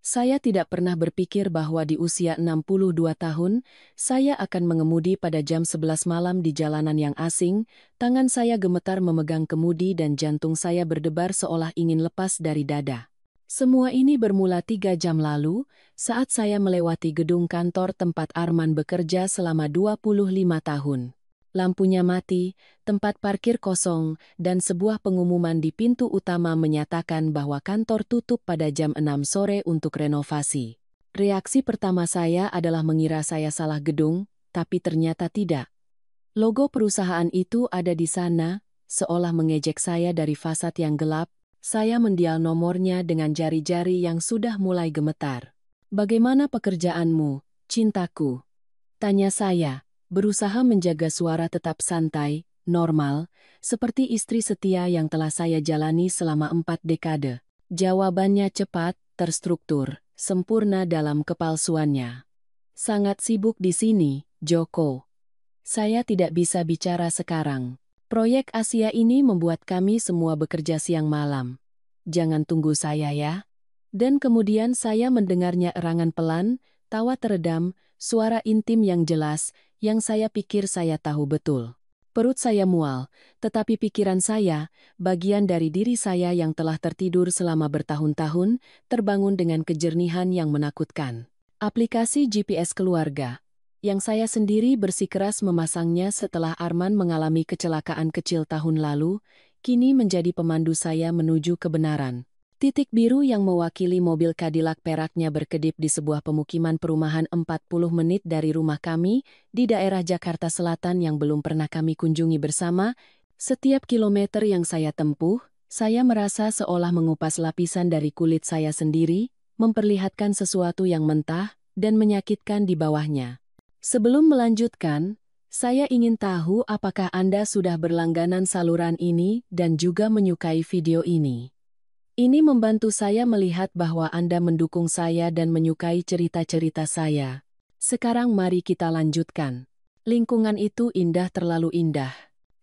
Saya tidak pernah berpikir bahwa di usia 62 tahun, saya akan mengemudi pada jam 11 malam di jalanan yang asing, tangan saya gemetar memegang kemudi dan jantung saya berdebar seolah ingin lepas dari dada. Semua ini bermula 3 jam lalu, saat saya melewati gedung kantor tempat Arman bekerja selama 25 tahun. Lampunya mati, tempat parkir kosong, dan sebuah pengumuman di pintu utama menyatakan bahwa kantor tutup pada jam 6 sore untuk renovasi. Reaksi pertama saya adalah mengira saya salah gedung, tapi ternyata tidak. Logo perusahaan itu ada di sana, seolah mengejek saya dari fasad yang gelap. Saya mendial nomornya dengan jari-jari yang sudah mulai gemetar. "Bagaimana pekerjaanmu, cintaku?" tanya saya, berusaha menjaga suara tetap santai, normal, seperti istri setia yang telah saya jalani selama 4 dekade. Jawabannya cepat, terstruktur, sempurna dalam kepalsuannya. "Sangat sibuk di sini, Joko. Saya tidak bisa bicara sekarang. Proyek Asia ini membuat kami semua bekerja siang malam. Jangan tunggu saya ya." Dan kemudian saya mendengarnya erangan pelan, tawa teredam, suara intim yang jelas, yang saya pikir saya tahu betul. Perut saya mual, tetapi pikiran saya, bagian dari diri saya yang telah tertidur selama bertahun-tahun, terbangun dengan kejernihan yang menakutkan. Aplikasi GPS keluarga yang saya sendiri bersikeras memasangnya setelah Arman mengalami kecelakaan kecil tahun lalu, kini menjadi pemandu saya menuju kebenaran. Titik biru yang mewakili mobil Cadillac peraknya berkedip di sebuah pemukiman perumahan 40 menit dari rumah kami, di daerah Jakarta Selatan yang belum pernah kami kunjungi bersama. Setiap kilometer yang saya tempuh, saya merasa seolah mengupas lapisan dari kulit saya sendiri, memperlihatkan sesuatu yang mentah dan menyakitkan di bawahnya. Sebelum melanjutkan, saya ingin tahu apakah Anda sudah berlangganan saluran ini dan juga menyukai video ini. Ini membantu saya melihat bahwa Anda mendukung saya dan menyukai cerita-cerita saya. Sekarang mari kita lanjutkan. Lingkungan itu indah, terlalu indah.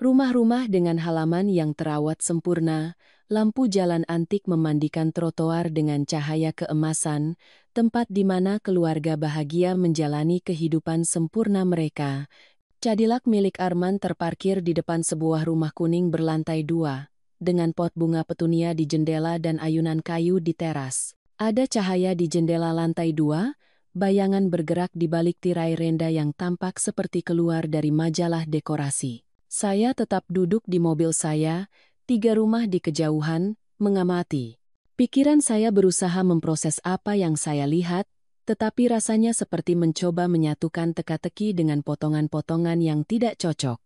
Rumah-rumah dengan halaman yang terawat sempurna, lampu jalan antik memandikan trotoar dengan cahaya keemasan, tempat di mana keluarga bahagia menjalani kehidupan sempurna mereka. Cadillac milik Arman terparkir di depan sebuah rumah kuning berlantai 2, dengan pot bunga petunia di jendela dan ayunan kayu di teras. Ada cahaya di jendela lantai 2, bayangan bergerak di balik tirai renda yang tampak seperti keluar dari majalah dekorasi. Saya tetap duduk di mobil saya, 3 rumah di kejauhan, mengamati. Pikiran saya berusaha memproses apa yang saya lihat, tetapi rasanya seperti mencoba menyatukan teka-teki dengan potongan-potongan yang tidak cocok.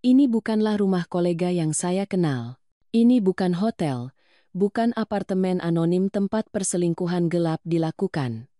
Ini bukanlah rumah kolega yang saya kenal. Ini bukan hotel, bukan apartemen anonim tempat perselingkuhan gelap dilakukan.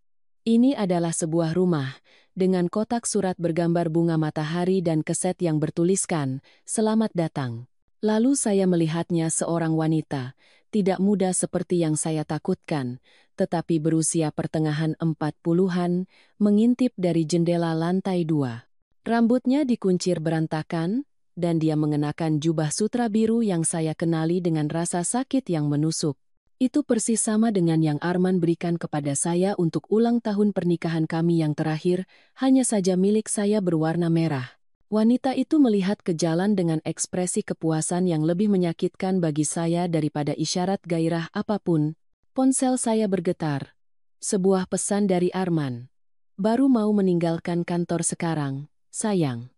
Ini adalah sebuah rumah, dengan kotak surat bergambar bunga matahari dan keset yang bertuliskan, "Selamat datang." Lalu saya melihatnya, seorang wanita, tidak muda seperti yang saya takutkan, tetapi berusia pertengahan 40-an, mengintip dari jendela lantai 2. Rambutnya dikuncir berantakan, dan dia mengenakan jubah sutra biru yang saya kenali dengan rasa sakit yang menusuk. Itu persis sama dengan yang Arman berikan kepada saya untuk ulang tahun pernikahan kami yang terakhir, hanya saja milik saya berwarna merah. Wanita itu melihat ke jalan dengan ekspresi kepuasan yang lebih menyakitkan bagi saya daripada isyarat gairah apapun. Ponsel saya bergetar. Sebuah pesan dari Arman. "Baru mau meninggalkan kantor sekarang, sayang.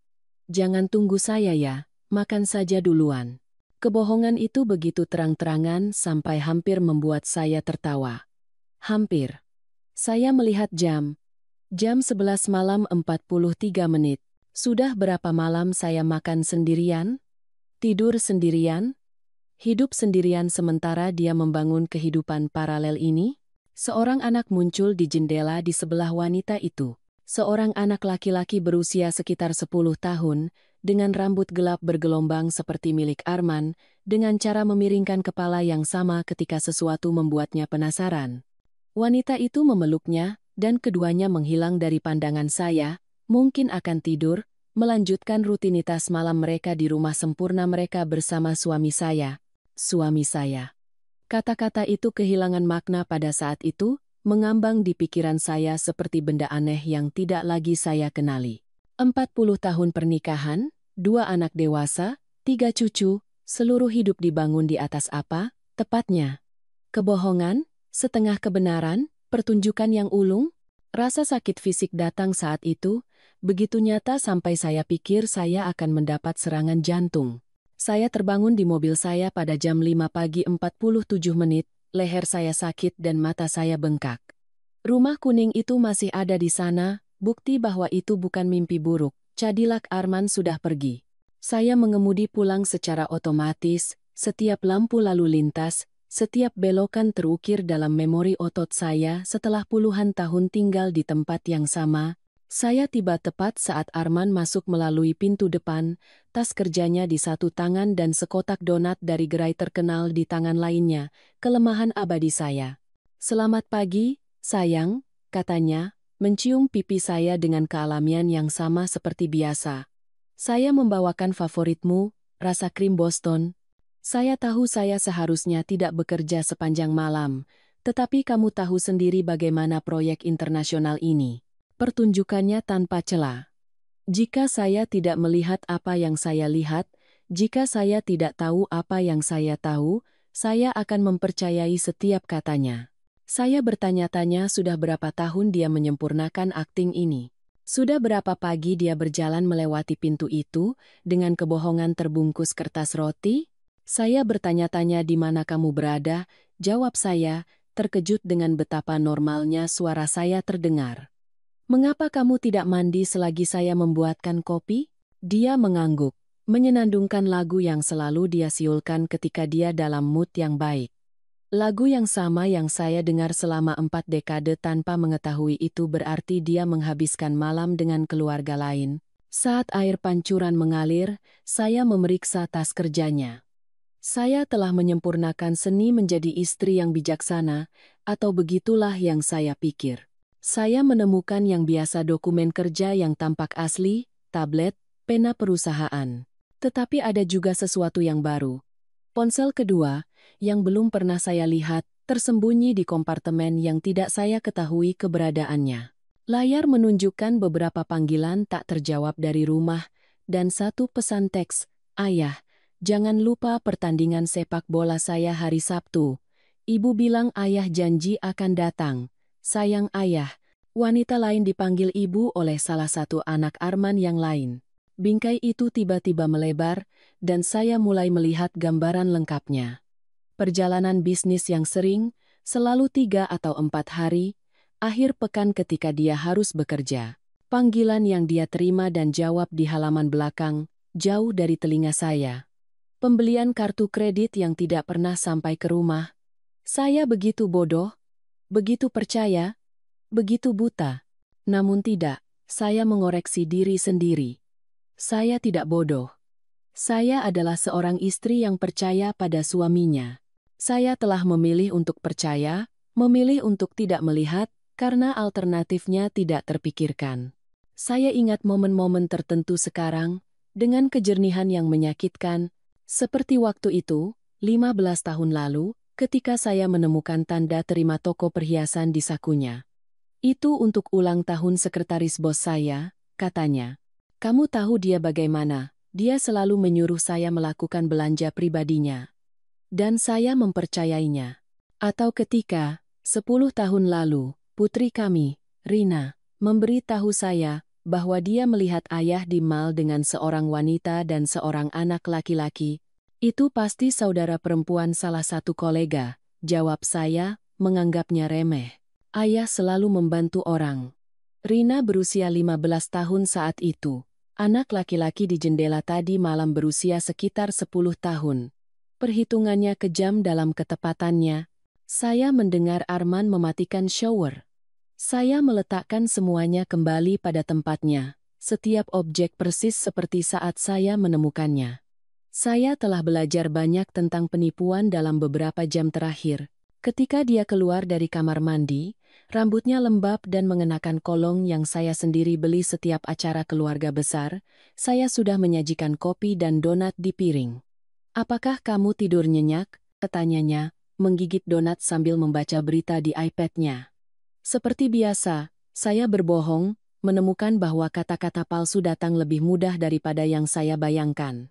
Jangan tunggu saya ya, makan saja duluan." Kebohongan itu begitu terang-terangan sampai hampir membuat saya tertawa. Hampir. Saya melihat jam. Jam 11 malam 43 menit. Sudah berapa malam saya makan sendirian? Tidur sendirian? Hidup sendirian sementara dia membangun kehidupan paralel ini? Seorang anak muncul di jendela di sebelah wanita itu. Seorang anak laki-laki berusia sekitar 10 tahun, dengan rambut gelap bergelombang seperti milik Arman, dengan cara memiringkan kepala yang sama ketika sesuatu membuatnya penasaran. Wanita itu memeluknya, dan keduanya menghilang dari pandangan saya, mungkin akan tidur, melanjutkan rutinitas malam mereka di rumah sempurna mereka bersama suami saya. Suami saya. Kata-kata itu kehilangan makna pada saat itu, mengambang di pikiran saya seperti benda aneh yang tidak lagi saya kenali. 40 tahun pernikahan, 2 anak dewasa, 3 cucu, seluruh hidup dibangun di atas apa, tepatnya? Kebohongan, setengah kebenaran, pertunjukan yang ulung? Rasa sakit fisik datang saat itu, begitu nyata sampai saya pikir saya akan mendapat serangan jantung. Saya terbangun di mobil saya pada jam 5 pagi 47 menit, leher saya sakit dan mata saya bengkak. Rumah kuning itu masih ada di sana, bukti bahwa itu bukan mimpi buruk. Cadillac Arman sudah pergi. Saya mengemudi pulang secara otomatis, setiap lampu lalu lintas, setiap belokan terukir dalam memori otot saya setelah puluhan tahun tinggal di tempat yang sama. Saya tiba tepat saat Arman masuk melalui pintu depan, tas kerjanya di satu tangan dan sekotak donat dari gerai terkenal di tangan lainnya, kelemahan abadi saya. "Selamat pagi, sayang," katanya, mencium pipi saya dengan kealamian yang sama seperti biasa. "Saya membawakan favoritmu, rasa krim Boston. Saya tahu saya seharusnya tidak bekerja sepanjang malam, tetapi kamu tahu sendiri bagaimana proyek internasional ini. Pertunjukannya tanpa celah. Jika saya tidak melihat apa yang saya lihat, jika saya tidak tahu apa yang saya tahu, saya akan mempercayai setiap katanya." Saya bertanya-tanya sudah berapa tahun dia menyempurnakan akting ini. Sudah berapa pagi dia berjalan melewati pintu itu, dengan kebohongan terbungkus kertas roti? Saya bertanya-tanya di mana kamu berada, jawab saya, terkejut dengan betapa normalnya suara saya terdengar. "Mengapa kamu tidak mandi selagi saya membuatkan kopi?" Dia mengangguk, menyenandungkan lagu yang selalu dia siulkan ketika dia dalam mood yang baik. Lagu yang sama yang saya dengar selama 4 dekade tanpa mengetahui itu berarti dia menghabiskan malam dengan keluarga lain. Saat air pancuran mengalir, saya memeriksa tas kerjanya. Saya telah menyempurnakan seni menjadi istri yang bijaksana, atau begitulah yang saya pikir. Saya menemukan yang biasa dokumen kerja yang tampak asli, tablet, pena perusahaan. Tetapi ada juga sesuatu yang baru. Ponsel kedua, yang belum pernah saya lihat, tersembunyi di kompartemen yang tidak saya ketahui keberadaannya. Layar menunjukkan beberapa panggilan tak terjawab dari rumah, dan satu pesan teks, "Ayah, jangan lupa pertandingan sepak bola saya hari Sabtu. Ibu bilang ayah janji akan datang. Sayang ayah." Wanita lain dipanggil ibu oleh salah satu anak Arman yang lain. Bingkai itu tiba-tiba melebar, dan saya mulai melihat gambaran lengkapnya. Perjalanan bisnis yang sering, selalu 3 atau 4 hari, akhir pekan ketika dia harus bekerja. Panggilan yang dia terima dan jawab di halaman belakang, jauh dari telinga saya. Pembelian kartu kredit yang tidak pernah sampai ke rumah. Saya begitu bodoh, begitu percaya, begitu buta. Namun tidak, saya mengoreksi diri sendiri. Saya tidak bodoh. Saya adalah seorang istri yang percaya pada suaminya. Saya telah memilih untuk percaya, memilih untuk tidak melihat, karena alternatifnya tidak terpikirkan. Saya ingat momen-momen tertentu sekarang, dengan kejernihan yang menyakitkan, seperti waktu itu, 15 tahun lalu, ketika saya menemukan tanda terima toko perhiasan di sakunya. "Itu untuk ulang tahun sekretaris bos saya," katanya. "Kamu tahu dia bagaimana, dia selalu menyuruh saya melakukan belanja pribadinya." Dan saya mempercayainya. Atau ketika, 10 tahun lalu, putri kami, Rina, memberi tahu saya bahwa dia melihat ayah di mall dengan seorang wanita dan seorang anak laki-laki. "Itu pasti saudara perempuan salah satu kolega," jawab saya, menganggapnya remeh. Ayah selalu membantu orang. Rina berusia 15 tahun saat itu. Anak laki-laki di jendela tadi malam berusia sekitar 10 tahun. Perhitungannya kejam dalam ketepatannya. Saya mendengar Arman mematikan shower. Saya meletakkan semuanya kembali pada tempatnya. Setiap objek persis seperti saat saya menemukannya. Saya telah belajar banyak tentang penipuan dalam beberapa jam terakhir. Ketika dia keluar dari kamar mandi, rambutnya lembab dan mengenakan kolong yang saya sendiri beli setiap acara keluarga besar, saya sudah menyajikan kopi dan donat di piring. "Apakah kamu tidur nyenyak?" tanyanya, menggigit donat sambil membaca berita di iPad-nya. Seperti biasa, saya berbohong, menemukan bahwa kata-kata palsu datang lebih mudah daripada yang saya bayangkan.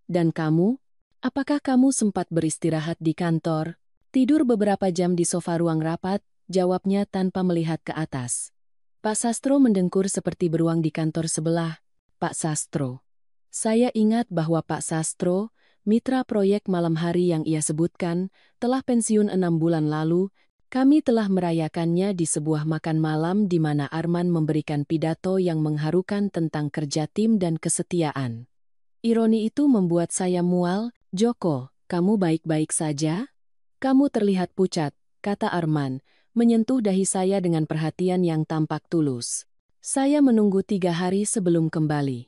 Dan kamu? Apakah kamu sempat beristirahat di kantor? Tidur beberapa jam di sofa ruang rapat, jawabnya tanpa melihat ke atas. Pak Sastro mendengkur seperti beruang di kantor sebelah. Pak Sastro. Saya ingat bahwa Pak Sastro, mitra proyek malam hari yang ia sebutkan, telah pensiun 6 bulan lalu. Kami telah merayakannya di sebuah makan malam di mana Arman memberikan pidato yang mengharukan tentang kerja tim dan kesetiaan. Ironi itu membuat saya mual. Joko, kamu baik-baik saja? Kamu terlihat pucat, kata Arman, menyentuh dahi saya dengan perhatian yang tampak tulus. Saya menunggu 3 hari sebelum kembali.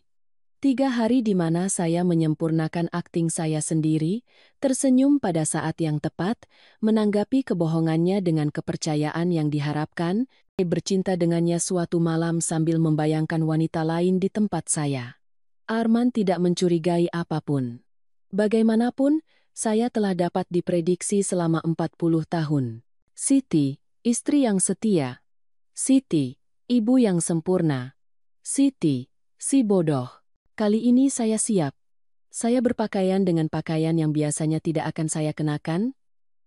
3 hari di mana saya menyempurnakan akting saya sendiri, tersenyum pada saat yang tepat, menanggapi kebohongannya dengan kepercayaan yang diharapkan, bercinta dengannya suatu malam sambil membayangkan wanita lain di tempat saya. Arman tidak mencurigai apapun. Bagaimanapun, saya telah dapat diprediksi selama 40 tahun. Siti, istri yang setia. Siti, ibu yang sempurna. Siti, si bodoh. Kali ini saya siap. Saya berpakaian dengan pakaian yang biasanya tidak akan saya kenakan,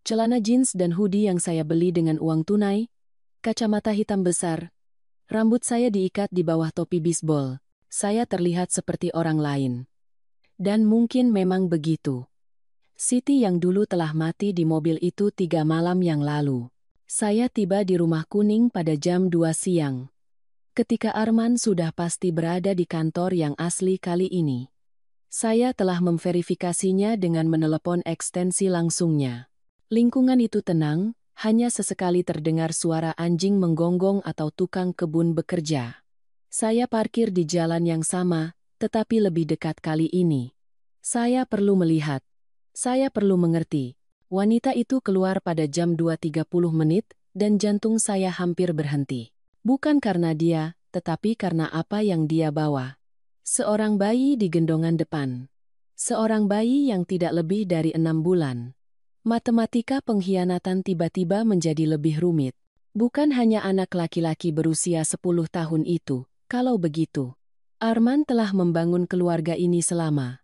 celana jeans dan hoodie yang saya beli dengan uang tunai, kacamata hitam besar. Rambut saya diikat di bawah topi bisbol. Saya terlihat seperti orang lain. Dan mungkin memang begitu. Siti yang dulu telah mati di mobil itu 3 malam yang lalu. Saya tiba di Rumah Kuning pada jam 2 siang. Ketika Arman sudah pasti berada di kantor yang asli kali ini. Saya telah memverifikasinya dengan menelepon ekstensi langsungnya. Lingkungan itu tenang, hanya sesekali terdengar suara anjing menggonggong atau tukang kebun bekerja. Saya parkir di jalan yang sama, tetapi lebih dekat kali ini. Saya perlu melihat. Saya perlu mengerti. Wanita itu keluar pada jam 2.30 dan jantung saya hampir berhenti. Bukan karena dia, tetapi karena apa yang dia bawa. Seorang bayi di gendongan depan. Seorang bayi yang tidak lebih dari 6 bulan. Matematika pengkhianatan tiba-tiba menjadi lebih rumit. Bukan hanya anak laki-laki berusia 10 tahun itu, kalau begitu. Arman telah membangun keluarga ini selama.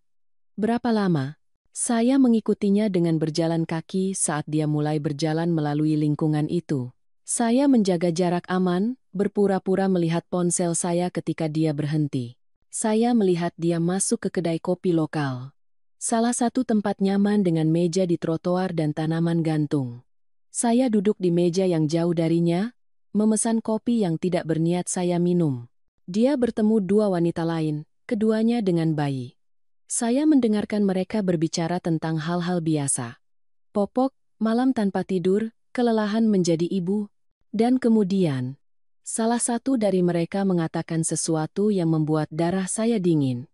Berapa lama? Saya mengikutinya dengan berjalan kaki saat dia mulai berjalan melalui lingkungan itu. Saya menjaga jarak aman, berpura-pura melihat ponsel saya ketika dia berhenti. Saya melihat dia masuk ke kedai kopi lokal. Salah satu tempat nyaman dengan meja di trotoar dan tanaman gantung. Saya duduk di meja yang jauh darinya, memesan kopi yang tidak berniat saya minum. Dia bertemu 2 wanita lain, keduanya dengan bayi. Saya mendengarkan mereka berbicara tentang hal-hal biasa. Popok, malam tanpa tidur, kelelahan menjadi ibu. Dan kemudian, salah satu dari mereka mengatakan sesuatu yang membuat darah saya dingin.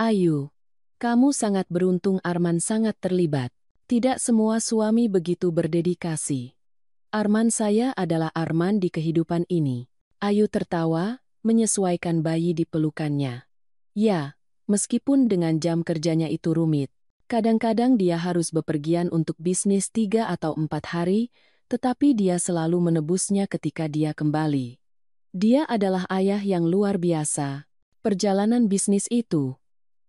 Ayu, kamu sangat beruntung. Arman sangat terlibat. Tidak semua suami begitu berdedikasi. Arman saya adalah Arman di kehidupan ini. Ayu tertawa, menyesuaikan bayi di pelukannya. Ya, meskipun dengan jam kerjanya itu rumit. Kadang-kadang dia harus bepergian untuk bisnis 3 atau 4 hari, tetapi dia selalu menebusnya ketika dia kembali. Dia adalah ayah yang luar biasa. Perjalanan bisnis itu,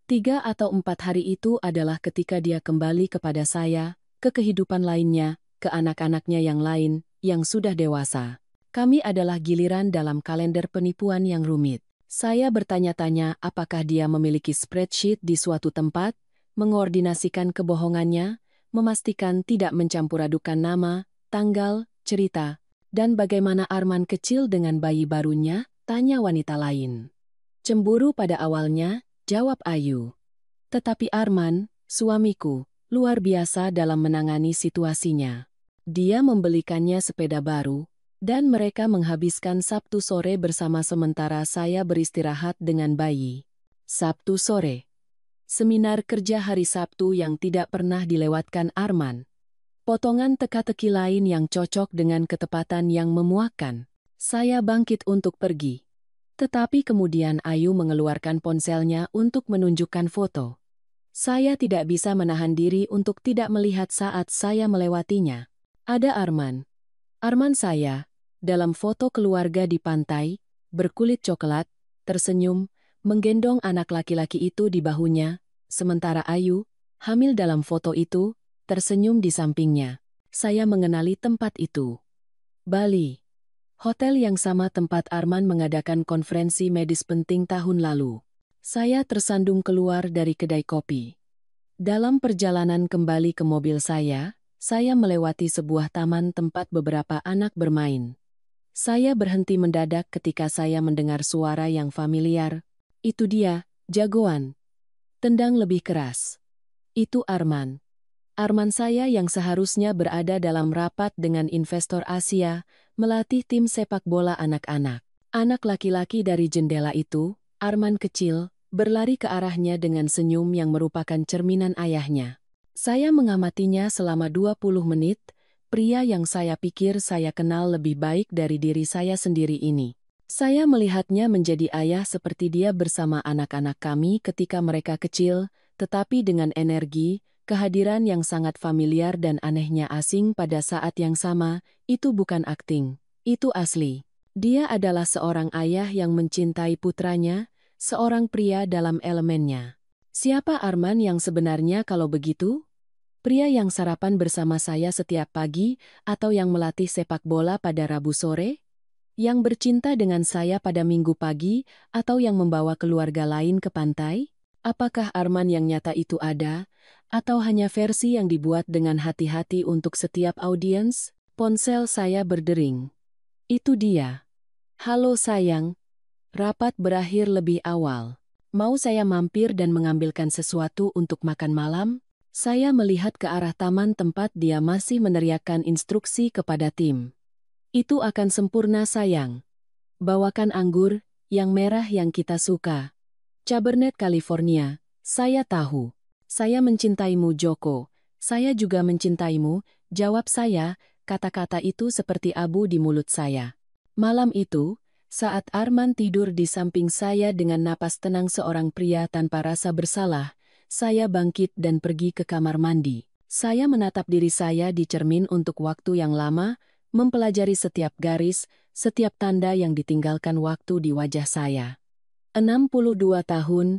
3 atau 4 hari itu adalah ketika dia kembali kepada saya, ke kehidupan lainnya, ke anak-anaknya yang lain, yang sudah dewasa. Kami adalah giliran dalam kalender penipuan yang rumit. Saya bertanya-tanya apakah dia memiliki spreadsheet di suatu tempat, mengordinasikan kebohongannya, memastikan tidak mencampur-adukan nama, tanggal, cerita, dan bagaimana Arman kecil dengan bayi barunya, tanya wanita lain. Cemburu pada awalnya, jawab Ayu. Tetapi Arman, suamiku, luar biasa dalam menangani situasinya. Dia membelikannya sepeda baru, dan mereka menghabiskan Sabtu sore bersama sementara saya beristirahat dengan bayi. Sabtu sore. Seminar kerja hari Sabtu yang tidak pernah dilewatkan Arman. Potongan teka-teki lain yang cocok dengan ketepatan yang memuakkan. Saya bangkit untuk pergi. Tetapi kemudian Ayu mengeluarkan ponselnya untuk menunjukkan foto. Saya tidak bisa menahan diri untuk tidak melihat saat saya melewatinya. Ada Arman. Arman saya. dalam foto keluarga di pantai, berkulit coklat, tersenyum, menggendong anak laki-laki itu di bahunya, sementara Ayu, hamil dalam foto itu, tersenyum di sampingnya. Saya mengenali tempat itu. Bali. Hotel yang sama tempat Arman mengadakan konferensi medis penting tahun lalu. Saya tersandung keluar dari kedai kopi. Dalam perjalanan kembali ke mobil saya melewati sebuah taman tempat beberapa anak bermain. Saya berhenti mendadak ketika saya mendengar suara yang familiar. Itu dia, jagoan. Tendang lebih keras. Itu Arman. Arman saya yang seharusnya berada dalam rapat dengan investor Asia, melatih tim sepak bola anak-anak. Anak laki-laki dari jendela itu, Arman kecil, berlari ke arahnya dengan senyum yang merupakan cerminan ayahnya. Saya mengamatinya selama 20 menit, pria yang saya pikir saya kenal lebih baik dari diri saya sendiri ini. Saya melihatnya menjadi ayah seperti dia bersama anak-anak kami ketika mereka kecil, tetapi dengan energi, kehadiran yang sangat familiar dan anehnya asing pada saat yang sama, itu bukan akting, itu asli. Dia adalah seorang ayah yang mencintai putranya, seorang pria dalam elemennya. Siapa Arman yang sebenarnya kalau begitu? Pria yang sarapan bersama saya setiap pagi atau yang melatih sepak bola pada Rabu sore? Yang bercinta dengan saya pada Minggu pagi atau yang membawa keluarga lain ke pantai? Apakah Arman yang nyata itu ada? Atau hanya versi yang dibuat dengan hati-hati untuk setiap audiens? Ponsel saya berdering. Itu dia. Halo sayang. Rapat berakhir lebih awal. Mau saya mampir dan mengambilkan sesuatu untuk makan malam? Saya melihat ke arah taman tempat dia masih meneriakkan instruksi kepada tim. Itu akan sempurna sayang. Bawakan anggur, yang merah yang kita suka. Cabernet California, saya tahu. Saya mencintaimu Joko, saya juga mencintaimu, jawab saya, kata-kata itu seperti abu di mulut saya. Malam itu, saat Arman tidur di samping saya dengan napas tenang seorang pria tanpa rasa bersalah, saya bangkit dan pergi ke kamar mandi. Saya menatap diri saya di cermin untuk waktu yang lama, mempelajari setiap garis, setiap tanda yang ditinggalkan waktu di wajah saya. 62 tahun,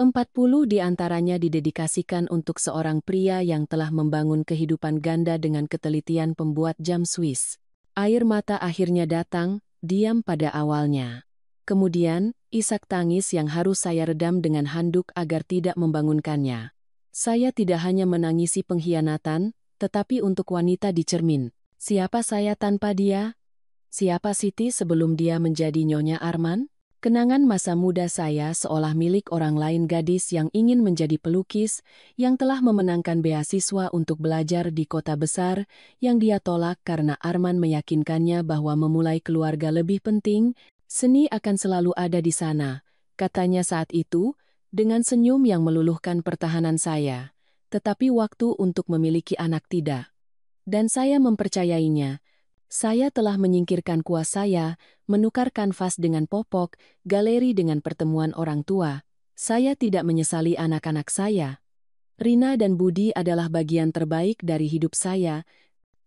40 di antaranya didedikasikan untuk seorang pria yang telah membangun kehidupan ganda dengan ketelitian pembuat jam Swiss. Air mata akhirnya datang, diam pada awalnya. Kemudian, isak tangis yang harus saya redam dengan handuk agar tidak membangunkannya. Saya tidak hanya menangisi pengkhianatan, tetapi untuk wanita di cermin. Siapa saya tanpa dia? Siapa Siti sebelum dia menjadi Nyonya Arman? Kenangan masa muda saya seolah milik orang lain, gadis yang ingin menjadi pelukis, yang telah memenangkan beasiswa untuk belajar di kota besar, yang dia tolak karena Arman meyakinkannya bahwa memulai keluarga lebih penting, seni akan selalu ada di sana, katanya saat itu, dengan senyum yang meluluhkan pertahanan saya. Tetapi waktu untuk memiliki anak tidak. Dan saya mempercayainya. Saya telah menyingkirkan kuas saya, menukar kanvas dengan popok, galeri dengan pertemuan orang tua. Saya tidak menyesali anak-anak saya. Rina dan Budi adalah bagian terbaik dari hidup saya.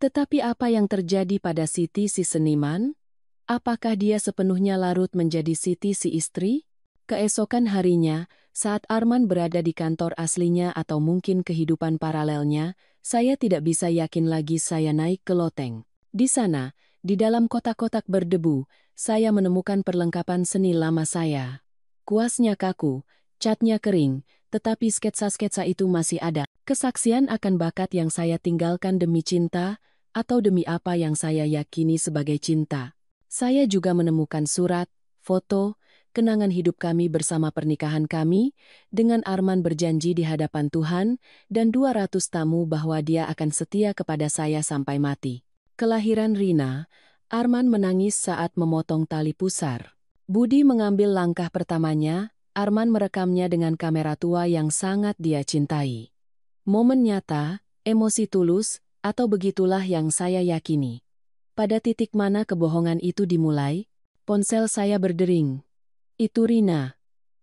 Tetapi apa yang terjadi pada Siti si seniman? Apakah dia sepenuhnya larut menjadi Siti si istri? Keesokan harinya, saat Arman berada di kantor aslinya atau mungkin kehidupan paralelnya, saya tidak bisa yakin lagi saya naik ke loteng. Di sana, di dalam kotak-kotak berdebu, saya menemukan perlengkapan seni lama saya. Kuasnya kaku, catnya kering, tetapi sketsa-sketsa itu masih ada. Kesaksian akan bakat yang saya tinggalkan demi cinta, atau demi apa yang saya yakini sebagai cinta. Saya juga menemukan surat, foto, kenangan hidup kami bersama pernikahan kami, dengan Arman berjanji di hadapan Tuhan, dan 200 tamu bahwa dia akan setia kepada saya sampai mati. Kelahiran Rina, Arman menangis saat memotong tali pusar. Budi mengambil langkah pertamanya, Arman merekamnya dengan kamera tua yang sangat dia cintai. Momen nyata, emosi tulus, atau begitulah yang saya yakini. Pada titik mana kebohongan itu dimulai, ponsel saya berdering. Itu Rina.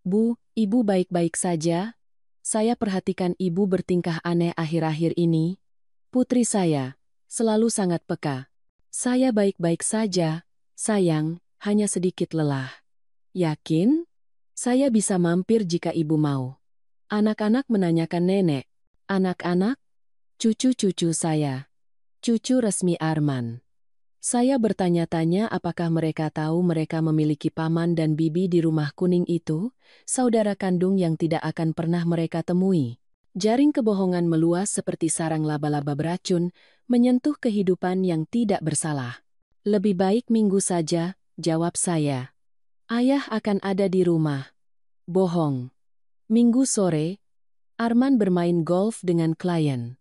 Bu, ibu baik-baik saja? Saya perhatikan ibu bertingkah aneh akhir-akhir ini. Putri saya, selalu sangat peka. Saya baik-baik saja, sayang, hanya sedikit lelah. Yakin? Saya bisa mampir jika ibu mau. Anak-anak menanyakan nenek. Anak-anak? Cucu-cucu saya. Cucu resmi Arman. Saya bertanya-tanya apakah mereka tahu mereka memiliki paman dan bibi di rumah kuning itu, saudara kandung yang tidak akan pernah mereka temui. Jaring kebohongan meluas seperti sarang laba-laba beracun, menyentuh kehidupan yang tidak bersalah. Lebih baik minggu saja, jawab saya. Ayah akan ada di rumah. Bohong. Minggu sore, Arman bermain golf dengan klien.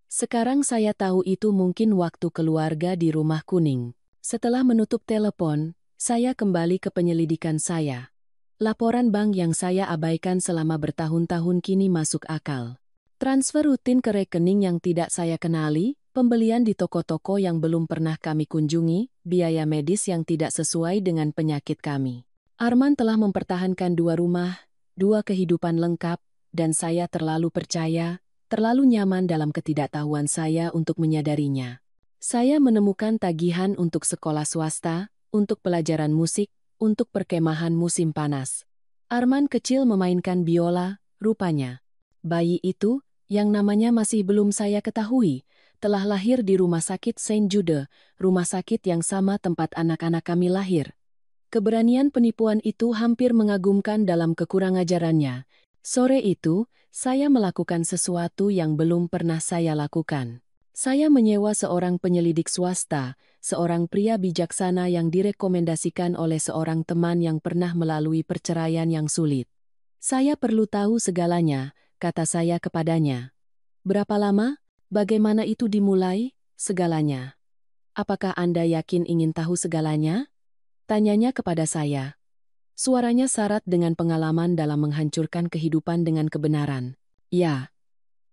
Sekarang saya tahu itu mungkin waktu keluarga di rumah kuning. Setelah menutup telepon, saya kembali ke penyelidikan saya. Laporan bank yang saya abaikan selama bertahun-tahun kini masuk akal. Transfer rutin ke rekening yang tidak saya kenali, pembelian di toko-toko yang belum pernah kami kunjungi, biaya medis yang tidak sesuai dengan penyakit kami. Arman telah mempertahankan 2 rumah, 2 kehidupan lengkap, dan saya terlalu percaya, terlalu nyaman dalam ketidaktahuan saya untuk menyadarinya. Saya menemukan tagihan untuk sekolah swasta, untuk pelajaran musik, untuk perkemahan musim panas. Arman kecil memainkan biola, rupanya. Bayi itu, yang namanya masih belum saya ketahui, telah lahir di Rumah Sakit Saint Jude, rumah sakit yang sama tempat anak-anak kami lahir. Keberanian penipuan itu hampir mengagumkan dalam kekurangajarannya. Sore itu, saya melakukan sesuatu yang belum pernah saya lakukan. Saya menyewa seorang penyelidik swasta, seorang pria bijaksana yang direkomendasikan oleh seorang teman yang pernah melalui perceraian yang sulit. Saya perlu tahu segalanya, kata saya kepadanya. Berapa lama? Bagaimana itu dimulai? Segalanya. Apakah Anda yakin ingin tahu segalanya? Tanyanya kepada saya. Suaranya syarat dengan pengalaman dalam menghancurkan kehidupan dengan kebenaran. Ya,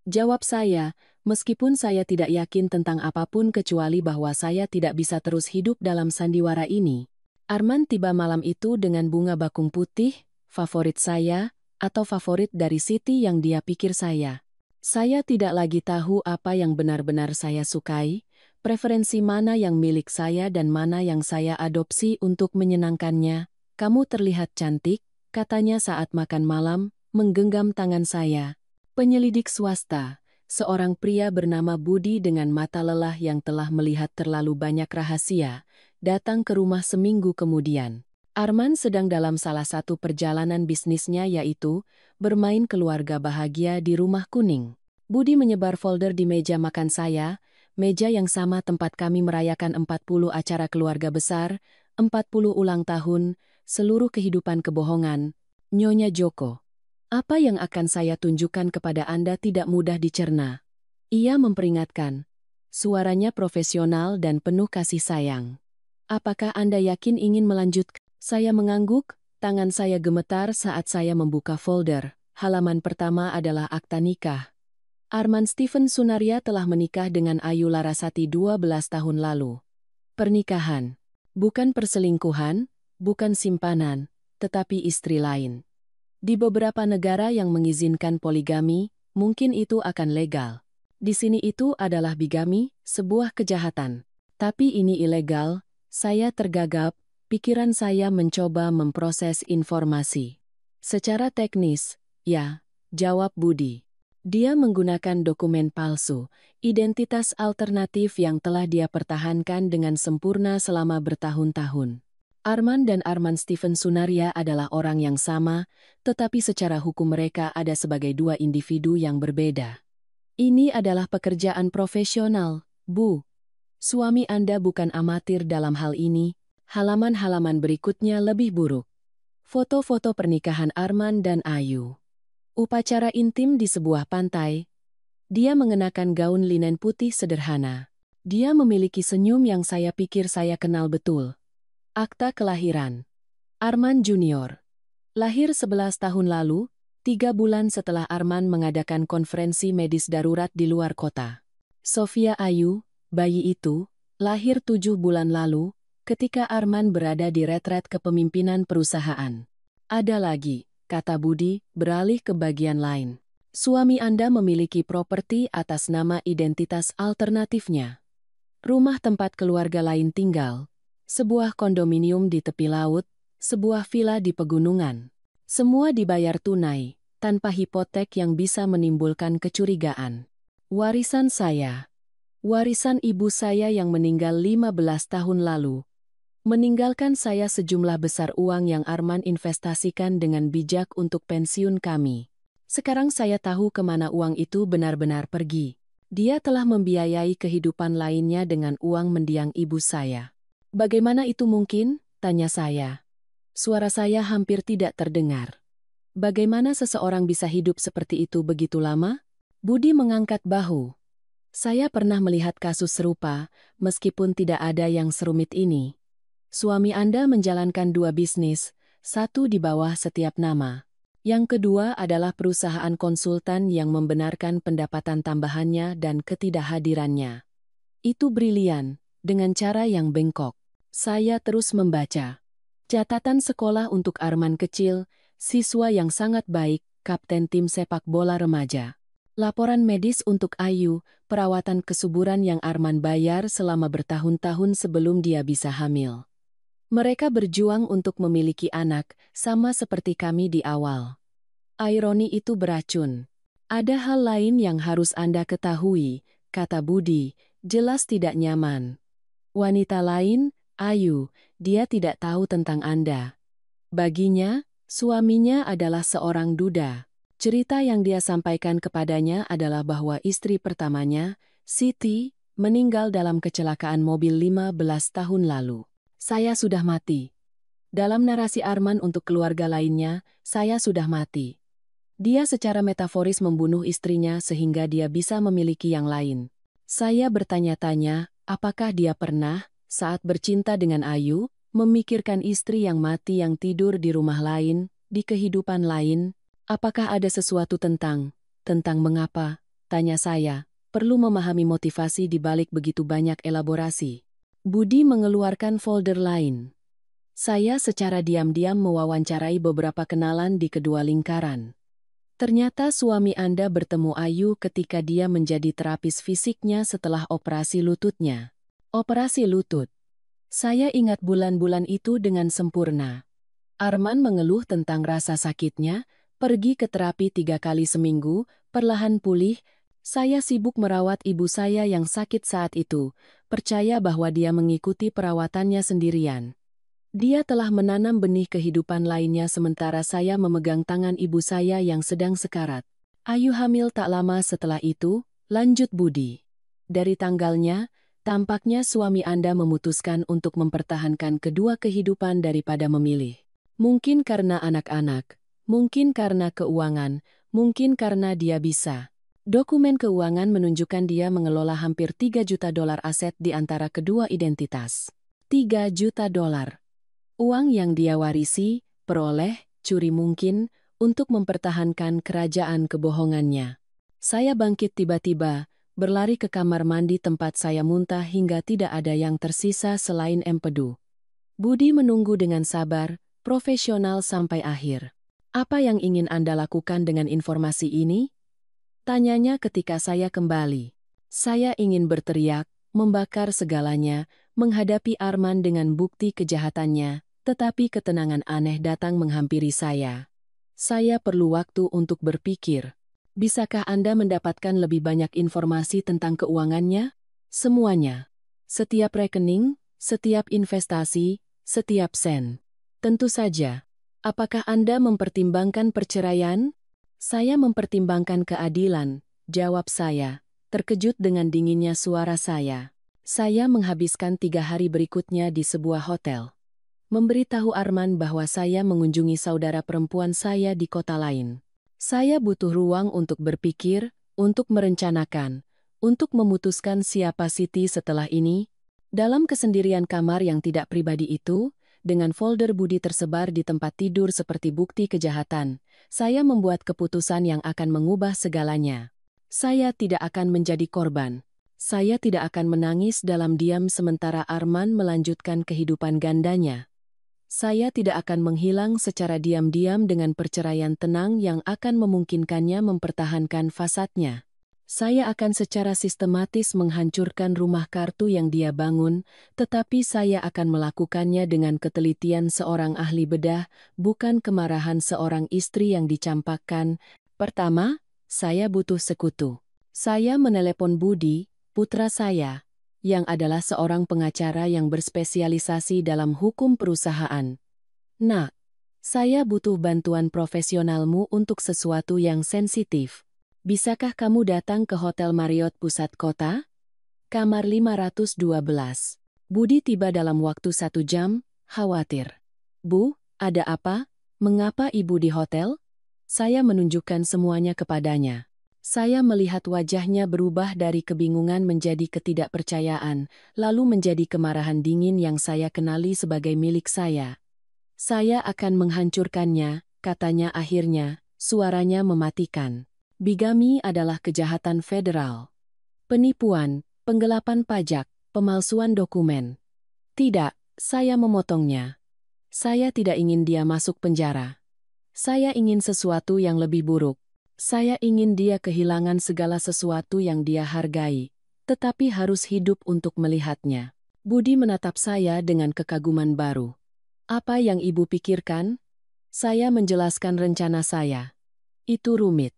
jawab saya, meskipun saya tidak yakin tentang apapun kecuali bahwa saya tidak bisa terus hidup dalam sandiwara ini. Arman tiba malam itu dengan bunga bakung putih, favorit saya, atau favorit dari Siti yang dia pikir saya. Saya tidak lagi tahu apa yang benar-benar saya sukai, preferensi mana yang milik saya dan mana yang saya adopsi untuk menyenangkannya. Kamu terlihat cantik, katanya saat makan malam, menggenggam tangan saya. Penyelidik swasta, seorang pria bernama Budi dengan mata lelah yang telah melihat terlalu banyak rahasia, datang ke rumah seminggu kemudian. Arman sedang dalam salah satu perjalanan bisnisnya yaitu bermain keluarga bahagia di Rumah Kuning. Budi menyebar folder di meja makan saya, meja yang sama tempat kami merayakan 40 acara keluarga besar, 40 ulang tahun, seluruh kehidupan kebohongan, Nyonya Joko. Apa yang akan saya tunjukkan kepada Anda tidak mudah dicerna. Ia memperingatkan. Suaranya profesional dan penuh kasih sayang. Apakah Anda yakin ingin melanjutkan? Saya mengangguk, tangan saya gemetar saat saya membuka folder. Halaman pertama adalah akta nikah. Arman Stephen Sunaria telah menikah dengan Ayu Larasati 12 tahun lalu. Pernikahan. Bukan perselingkuhan, bukan simpanan, tetapi istri lain. Di beberapa negara yang mengizinkan poligami, mungkin itu akan legal. Di sini itu adalah bigami, sebuah kejahatan. Tapi ini ilegal, saya tergagap, pikiran saya mencoba memproses informasi. Secara teknis, ya, jawab Budi. Dia menggunakan dokumen palsu, identitas alternatif yang telah dia pertahankan dengan sempurna selama bertahun-tahun. Arman dan Arman Stephen Sunaria adalah orang yang sama, tetapi secara hukum mereka ada sebagai 2 individu yang berbeda. Ini adalah pekerjaan profesional, Bu. Suami Anda bukan amatir dalam hal ini. Halaman-halaman berikutnya lebih buruk. Foto-foto pernikahan Arman dan Ayu. Upacara intim di sebuah pantai. Dia mengenakan gaun linen putih sederhana. Dia memiliki senyum yang saya pikir saya kenal betul. Akta kelahiran. Arman Junior. Lahir 11 tahun lalu, 3 bulan setelah Arman mengadakan konferensi medis darurat di luar kota. Sofia Ayu, bayi itu, lahir 7 bulan lalu, ketika Arman berada di retret kepemimpinan perusahaan. Ada lagi, kata Budi, beralih ke bagian lain. Suami Anda memiliki properti atas nama identitas alternatifnya. rumah tempat keluarga lain tinggal, sebuah kondominium di tepi laut, sebuah villa di pegunungan. Semua dibayar tunai, tanpa hipotek yang bisa menimbulkan kecurigaan. Warisan saya. Warisan ibu saya yang meninggal 15 tahun lalu. Meninggalkan saya sejumlah besar uang yang Arman investasikan dengan bijak untuk pensiun kami. Sekarang saya tahu kemana uang itu benar-benar pergi. Dia telah membiayai kehidupan lainnya dengan uang mendiang ibu saya. Bagaimana itu mungkin? Tanya saya. Suara saya hampir tidak terdengar. Bagaimana seseorang bisa hidup seperti itu begitu lama? Budi mengangkat bahu. Saya pernah melihat kasus serupa, meskipun tidak ada yang serumit ini. Suami Anda menjalankan 2 bisnis, satu di bawah setiap nama. Yang kedua adalah perusahaan konsultan yang membenarkan pendapatan tambahannya dan ketidakhadirannya. Itu brilian, dengan cara yang bengkok. Saya terus membaca. Catatan sekolah untuk Arman kecil, siswa yang sangat baik, kapten tim sepak bola remaja. Laporan medis untuk Ayu, perawatan kesuburan yang Arman bayar selama bertahun-tahun sebelum dia bisa hamil. Mereka berjuang untuk memiliki anak, sama seperti kami di awal. Ironi itu beracun. Ada hal lain yang harus Anda ketahui, kata Budi, jelas tidak nyaman. Wanita lain, Ayu, dia tidak tahu tentang Anda. Baginya, suaminya adalah seorang duda. Cerita yang dia sampaikan kepadanya adalah bahwa istri pertamanya, Siti, meninggal dalam kecelakaan mobil 15 tahun lalu. Saya sudah mati. Dalam narasi Arman untuk keluarga lainnya, saya sudah mati. Dia secara metaforis membunuh istrinya sehingga dia bisa memiliki yang lain. Saya bertanya-tanya, apakah dia pernah, saat bercinta dengan Ayu, memikirkan istri yang mati yang tidur di rumah lain, di kehidupan lain? Apakah ada sesuatu tentang mengapa? Tanya saya, perlu memahami motivasi di balik begitu banyak elaborasi. Budi mengeluarkan folder lain. Saya secara diam-diam mewawancarai beberapa kenalan di kedua lingkaran. Ternyata suami Anda bertemu Ayu ketika dia menjadi terapis fisiknya setelah operasi lututnya. Operasi lutut. Saya ingat bulan-bulan itu dengan sempurna. Arman mengeluh tentang rasa sakitnya, pergi ke terapi 3 kali seminggu, perlahan pulih. Saya sibuk merawat ibu saya yang sakit saat itu, percaya bahwa dia mengikuti perawatannya sendirian. Dia telah menanam benih kehidupan lainnya sementara saya memegang tangan ibu saya yang sedang sekarat. Ayu hamil tak lama setelah itu, lanjut Budi. Dari tanggalnya, tampaknya suami Anda memutuskan untuk mempertahankan kedua kehidupan daripada memilih. Mungkin karena anak-anak, mungkin karena keuangan, mungkin karena dia bisa. Dokumen keuangan menunjukkan dia mengelola hampir $3 juta aset di antara kedua identitas. $3 juta. Uang yang dia warisi, peroleh, curi mungkin, untuk mempertahankan kerajaan kebohongannya. Saya bangkit tiba-tiba, berlari ke kamar mandi tempat saya muntah hingga tidak ada yang tersisa selain empedu. Budi menunggu dengan sabar, profesional sampai akhir. Apa yang ingin Anda lakukan dengan informasi ini? Tanyanya ketika saya kembali. Saya ingin berteriak, membakar segalanya, menghadapi Arman dengan bukti kejahatannya, tetapi ketenangan aneh datang menghampiri saya. Saya perlu waktu untuk berpikir. Bisakah Anda mendapatkan lebih banyak informasi tentang keuangannya? Semuanya. Setiap rekening, setiap investasi, setiap sen. Tentu saja. Apakah Anda mempertimbangkan perceraian? Saya mempertimbangkan keadilan, jawab saya, terkejut dengan dinginnya suara saya. Saya menghabiskan 3 hari berikutnya di sebuah hotel. Memberitahu Arman bahwa saya mengunjungi saudara perempuan saya di kota lain. Saya butuh ruang untuk berpikir, untuk merencanakan, untuk memutuskan siapa Siti setelah ini. Dalam kesendirian kamar yang tidak pribadi itu, dengan folder Budi tersebar di tempat tidur seperti bukti kejahatan, saya membuat keputusan yang akan mengubah segalanya. Saya tidak akan menjadi korban. Saya tidak akan menangis dalam diam sementara Arman melanjutkan kehidupan gandanya. Saya tidak akan menghilang secara diam-diam dengan perceraian tenang yang akan memungkinkannya mempertahankan fasadnya. Saya akan secara sistematis menghancurkan rumah kartu yang dia bangun, tetapi saya akan melakukannya dengan ketelitian seorang ahli bedah, bukan kemarahan seorang istri yang dicampakkan. Pertama, saya butuh sekutu. Saya menelepon Budi, putra saya, yang adalah seorang pengacara yang berspesialisasi dalam hukum perusahaan. Nah, saya butuh bantuan profesionalmu untuk sesuatu yang sensitif. Bisakah kamu datang ke Hotel Marriott Pusat Kota? Kamar 512. Budi tiba dalam waktu 1 jam, khawatir. Bu, ada apa? Mengapa ibu di hotel? Saya menunjukkan semuanya kepadanya. Saya melihat wajahnya berubah dari kebingungan menjadi ketidakpercayaan, lalu menjadi kemarahan dingin yang saya kenali sebagai milik saya. Saya akan menghancurkannya, katanya akhirnya, suaranya mematikan. Bigami adalah kejahatan federal. Penipuan, penggelapan pajak, pemalsuan dokumen. Tidak, saya memotongnya. Saya tidak ingin dia masuk penjara. Saya ingin sesuatu yang lebih buruk. Saya ingin dia kehilangan segala sesuatu yang dia hargai, tetapi harus hidup untuk melihatnya. Budi menatap saya dengan kekaguman baru. Apa yang ibu pikirkan? Saya menjelaskan rencana saya. Itu rumit.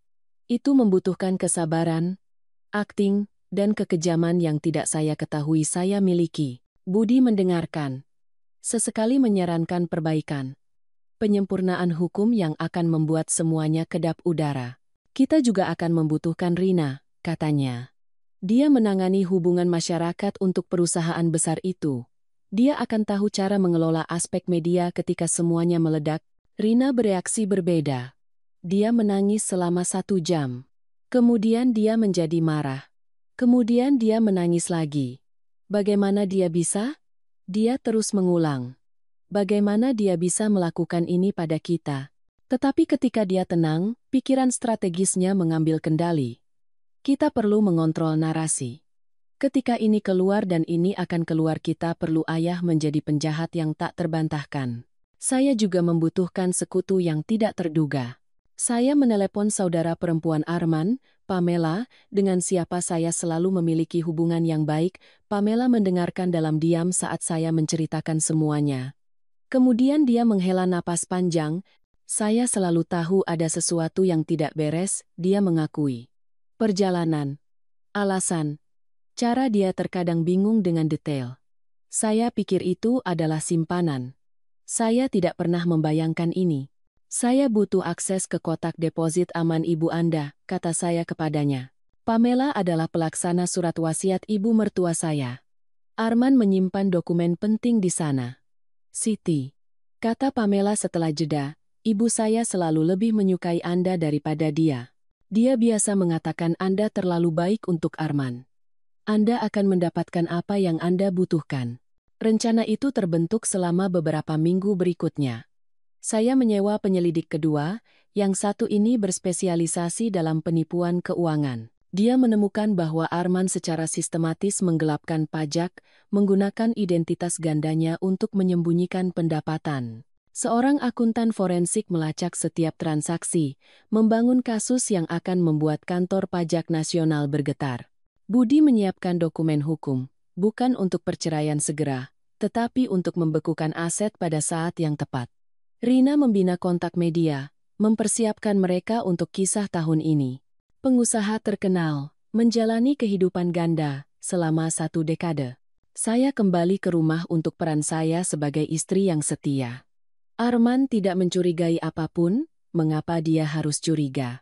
Itu membutuhkan kesabaran, akting, dan kekejaman yang tidak saya ketahui saya miliki. Budi mendengarkan. Sesekali menyarankan perbaikan. Penyempurnaan hukum yang akan membuat semuanya kedap udara. Kita juga akan membutuhkan Rina, katanya. Dia menangani hubungan masyarakat untuk perusahaan besar itu. Dia akan tahu cara mengelola aspek media ketika semuanya meledak. Rina bereaksi berbeda. Dia menangis selama 1 jam. Kemudian dia menjadi marah. Kemudian dia menangis lagi. Bagaimana dia bisa? Dia terus mengulang. Bagaimana dia bisa melakukan ini pada kita? Tetapi ketika dia tenang, pikiran strategisnya mengambil kendali. Kita perlu mengontrol narasi. Ketika ini keluar dan ini akan keluar, kita perlu ayah menjadi penjahat yang tak terbantahkan. Saya juga membutuhkan sekutu yang tidak terduga. Saya menelepon saudara perempuan Arman, Pamela, dengan siapa saya selalu memiliki hubungan yang baik. Pamela mendengarkan dalam diam saat saya menceritakan semuanya. Kemudian dia menghela napas panjang. Saya selalu tahu ada sesuatu yang tidak beres, dia mengakui. Perjalanan. Alasan. Cara dia terkadang bingung dengan detail. Saya pikir itu adalah simpanan. Saya tidak pernah membayangkan ini. Saya butuh akses ke kotak deposit aman ibu Anda, kata saya kepadanya. Pamela adalah pelaksana surat wasiat ibu mertua saya. Arman menyimpan dokumen penting di sana. Siti, kata Pamela setelah jeda, ibu saya selalu lebih menyukai Anda daripada dia. Dia biasa mengatakan Anda terlalu baik untuk Arman. Anda akan mendapatkan apa yang Anda butuhkan. Rencana itu terbentuk selama beberapa minggu berikutnya. Saya menyewa penyelidik kedua, yang satu ini berspesialisasi dalam penipuan keuangan. Dia menemukan bahwa Arman secara sistematis menggelapkan pajak, menggunakan identitas gandanya untuk menyembunyikan pendapatan. Seorang akuntan forensik melacak setiap transaksi, membangun kasus yang akan membuat kantor pajak nasional bergetar. Budi menyiapkan dokumen hukum, bukan untuk perceraian segera, tetapi untuk membekukan aset pada saat yang tepat. Rina membina kontak media, mempersiapkan mereka untuk kisah tahun ini. Pengusaha terkenal, menjalani kehidupan ganda selama 1 dekade. Saya kembali ke rumah untuk peran saya sebagai istri yang setia. Arman tidak mencurigai apapun, mengapa dia harus curiga?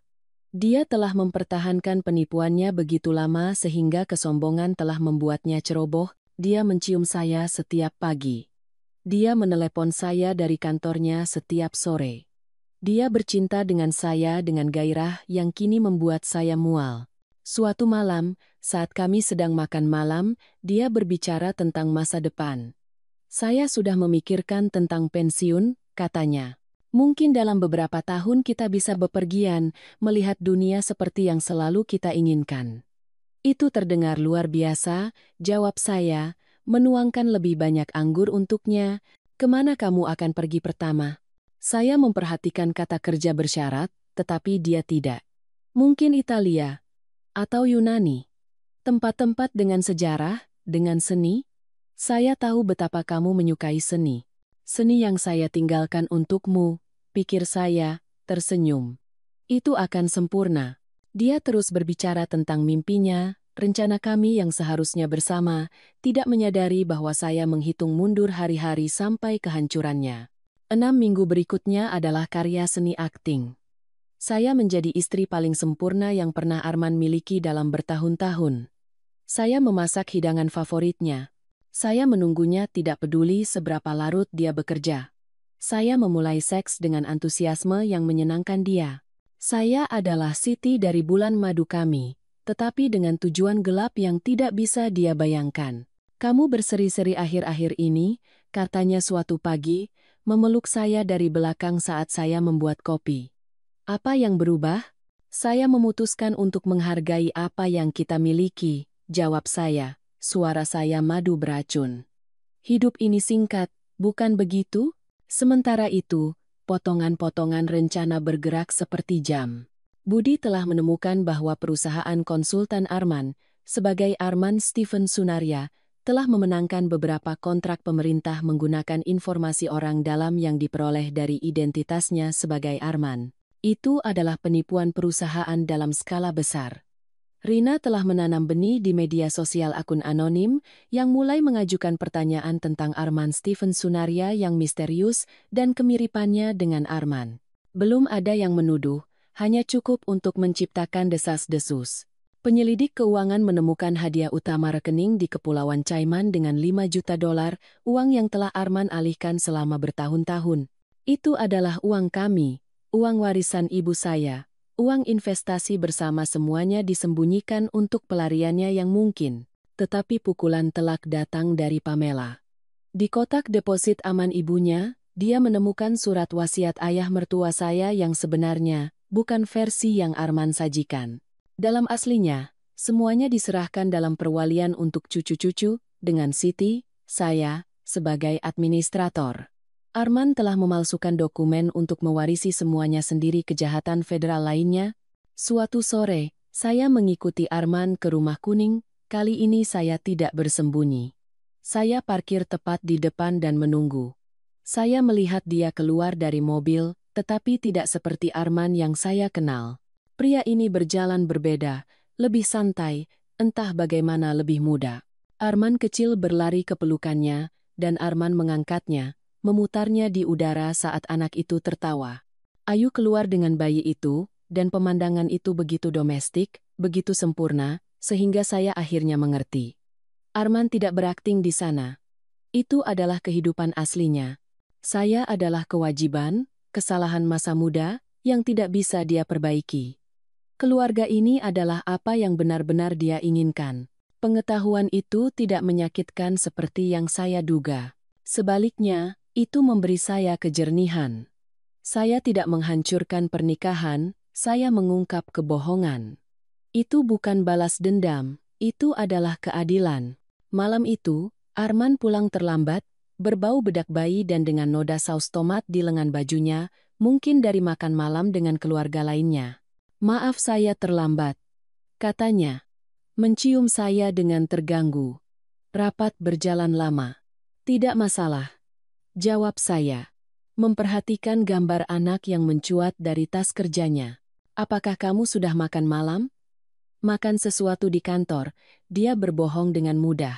Dia telah mempertahankan penipuannya begitu lama sehingga kesombongan telah membuatnya ceroboh. Dia mencium saya setiap pagi. Dia menelepon saya dari kantornya setiap sore. Dia bercinta dengan saya dengan gairah yang kini membuat saya mual. Suatu malam, saat kami sedang makan malam, dia berbicara tentang masa depan. Saya sudah memikirkan tentang pensiun, katanya. Mungkin dalam beberapa tahun kita bisa bepergian, melihat dunia seperti yang selalu kita inginkan. Itu terdengar luar biasa, jawab saya, menuangkan lebih banyak anggur untuknya. Kemana kamu akan pergi pertama? Saya memperhatikan kata kerja bersyarat, tetapi dia tidak. Mungkin Italia. Atau Yunani? Tempat-tempat dengan sejarah, dengan seni? Saya tahu betapa kamu menyukai seni. Seni yang saya tinggalkan untukmu, pikir saya, tersenyum. Itu akan sempurna. Dia terus berbicara tentang mimpinya, rencana kami yang seharusnya bersama, tidak menyadari bahwa saya menghitung mundur hari-hari sampai kehancurannya. 6 minggu berikutnya adalah karya seni akting. Saya menjadi istri paling sempurna yang pernah Arman miliki dalam bertahun-tahun. Saya memasak hidangan favoritnya. Saya menunggunya tidak peduli seberapa larut dia bekerja. Saya memulai seks dengan antusiasme yang menyenangkan dia. Saya adalah Siti dari bulan madu kami, tetapi dengan tujuan gelap yang tidak bisa dia bayangkan. Kamu berseri-seri akhir-akhir ini, katanya suatu pagi, memeluk saya dari belakang saat saya membuat kopi. Apa yang berubah? Saya memutuskan untuk menghargai apa yang kita miliki, jawab saya. Suara saya madu beracun. Hidup ini singkat, bukan begitu? Sementara itu, potongan-potongan rencana bergerak seperti jam. Budi telah menemukan bahwa perusahaan konsultan Arman, sebagai Arman Stephen Sunaria, telah memenangkan beberapa kontrak pemerintah menggunakan informasi orang dalam yang diperoleh dari identitasnya sebagai Arman. Itu adalah penipuan perusahaan dalam skala besar. Rina telah menanam benih di media sosial akun anonim yang mulai mengajukan pertanyaan tentang Arman Stephen Sunaria yang misterius dan kemiripannya dengan Arman. Belum ada yang menuduh, hanya cukup untuk menciptakan desas-desus. Penyelidik keuangan menemukan hadiah utama rekening di Kepulauan Cayman dengan $5 juta, uang yang telah Arman alihkan selama bertahun-tahun. Itu adalah uang kami, uang warisan ibu saya. Uang investasi bersama semuanya disembunyikan untuk pelariannya yang mungkin. Tetapi pukulan telak datang dari Pamela. Di kotak deposit aman ibunya, dia menemukan surat wasiat ayah mertua saya yang sebenarnya, bukan versi yang Arman sajikan. Dalam aslinya, semuanya diserahkan dalam perwalian untuk cucu-cucu, dengan Siti, saya, sebagai administrator. Arman telah memalsukan dokumen untuk mewarisi semuanya sendiri kejahatan federal lainnya. Suatu sore, saya mengikuti Arman ke Rumah Kuning, kali ini saya tidak bersembunyi. Saya parkir tepat di depan dan menunggu. Saya melihat dia keluar dari mobil, tetapi tidak seperti Arman yang saya kenal. Pria ini berjalan berbeda, lebih santai, entah bagaimana lebih muda. Arman kecil berlari ke pelukannya, dan Arman mengangkatnya, memutarnya di udara saat anak itu tertawa. Ayu keluar dengan bayi itu, dan pemandangan itu begitu domestik, begitu sempurna, sehingga saya akhirnya mengerti. Arman tidak berakting di sana. Itu adalah kehidupan aslinya. Saya adalah kewajiban, kesalahan masa muda, yang tidak bisa dia perbaiki. Keluarga ini adalah apa yang benar-benar dia inginkan. Pengetahuan itu tidak menyakitkan seperti yang saya duga. Sebaliknya, itu memberi saya kejernihan. Saya tidak menghancurkan pernikahan, saya mengungkap kebohongan. Itu bukan balas dendam, itu adalah keadilan. Malam itu, Arman pulang terlambat, berbau bedak bayi dan dengan noda saus tomat di lengan bajunya, mungkin dari makan malam dengan keluarga lainnya. Maaf saya terlambat, katanya. Mencium saya dengan terganggu. Rapat berjalan lama. Tidak masalah, jawab saya. Memperhatikan gambar anak yang mencuat dari tas kerjanya. Apakah kamu sudah makan malam? Makan sesuatu di kantor, dia berbohong dengan mudah.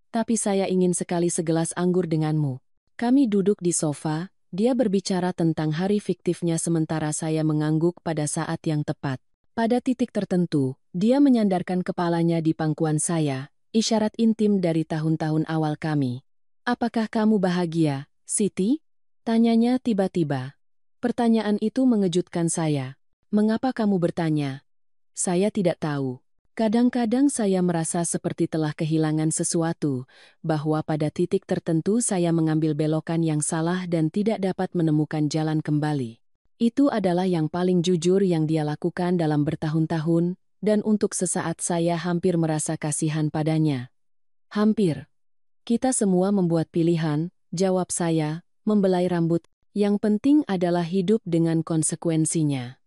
Tapi saya ingin sekali segelas anggur denganmu. Kami duduk di sofa, dia berbicara tentang hari fiktifnya sementara saya mengangguk pada saat yang tepat. Pada titik tertentu, dia menyandarkan kepalanya di pangkuan saya, isyarat intim dari tahun-tahun awal kami. Apakah kamu bahagia, Siti? Tanyanya tiba-tiba. Pertanyaan itu mengejutkan saya. Mengapa kamu bertanya? Saya tidak tahu. Kadang-kadang saya merasa seperti telah kehilangan sesuatu, bahwa pada titik tertentu saya mengambil belokan yang salah dan tidak dapat menemukan jalan kembali. Itu adalah yang paling jujur yang dia lakukan dalam bertahun-tahun, dan untuk sesaat saya hampir merasa kasihan padanya. Hampir. Kita semua membuat pilihan, jawab saya, membelai rambut. Yang penting adalah hidup dengan konsekuensinya.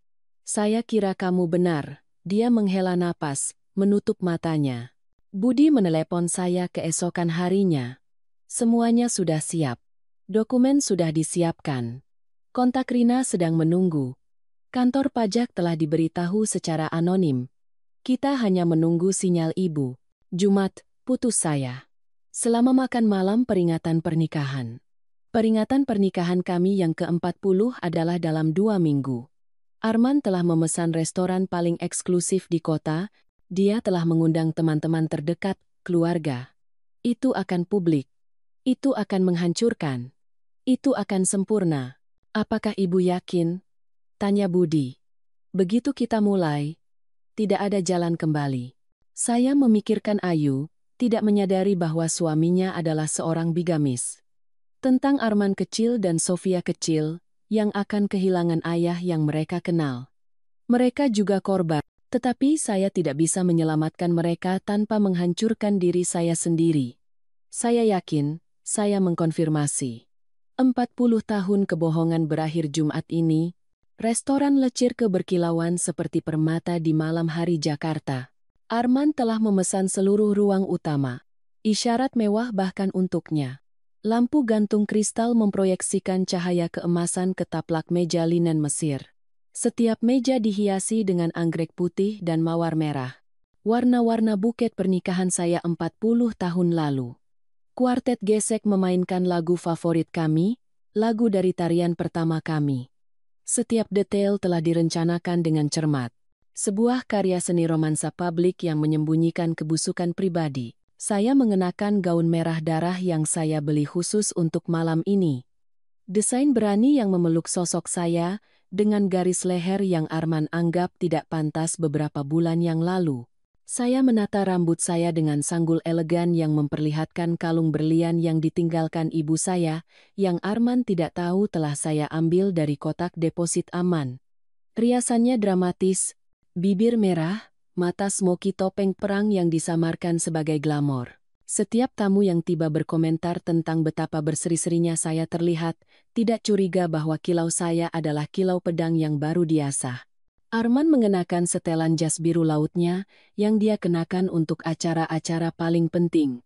Saya kira kamu benar, Dia menghela napas, menutup matanya. Budi menelepon saya keesokan harinya. Semuanya sudah siap. Dokumen sudah disiapkan. Kontak Rina sedang menunggu. Kantor pajak telah diberitahu secara anonim. Kita hanya menunggu sinyal ibu. Jumat, putus saya. Selama makan malam peringatan pernikahan. Peringatan pernikahan kami yang ke-40 adalah dalam 2 minggu. Arman telah memesan restoran paling eksklusif di kota. Dia telah mengundang teman-teman terdekat, keluarga. Itu akan publik. Itu akan menghancurkan. Itu akan sempurna. Apakah ibu yakin? Tanya Budi. Begitu kita mulai, tidak ada jalan kembali. Saya memikirkan Ayu, tidak menyadari bahwa suaminya adalah seorang bigamis. Tentang Arman kecil dan Sofia kecil, yang akan kehilangan ayah yang mereka kenal. Mereka juga korban, tetapi saya tidak bisa menyelamatkan mereka tanpa menghancurkan diri saya sendiri. Saya yakin, saya mengkonfirmasi. 40 tahun kebohongan berakhir Jumat ini. Restoran lecir keberkilauan seperti permata di malam hari Jakarta. Arman telah memesan seluruh ruang utama. Isyarat mewah bahkan untuknya. Lampu gantung kristal memproyeksikan cahaya keemasan ke taplak meja linen Mesir. Setiap meja dihiasi dengan anggrek putih dan mawar merah. Warna-warna buket pernikahan saya 40 tahun lalu. Kuartet gesek memainkan lagu favorit kami, lagu dari tarian pertama kami. Setiap detail telah direncanakan dengan cermat. Sebuah karya seni romansa publik yang menyembunyikan kebusukan pribadi. Saya mengenakan gaun merah darah yang saya beli khusus untuk malam ini. Desain berani yang memeluk sosok saya, dengan garis leher yang Arman anggap tidak pantas beberapa bulan yang lalu. Saya menata rambut saya dengan sanggul elegan yang memperlihatkan kalung berlian yang ditinggalkan ibu saya, yang Arman tidak tahu telah saya ambil dari kotak deposit aman. Riasannya dramatis, bibir merah, mata smoky topeng perang yang disamarkan sebagai glamor. Setiap tamu yang tiba berkomentar tentang betapa berseri-serinya saya terlihat, tidak curiga bahwa kilau saya adalah kilau pedang yang baru diasah. Arman mengenakan setelan jas biru lautnya, yang dia kenakan untuk acara-acara paling penting.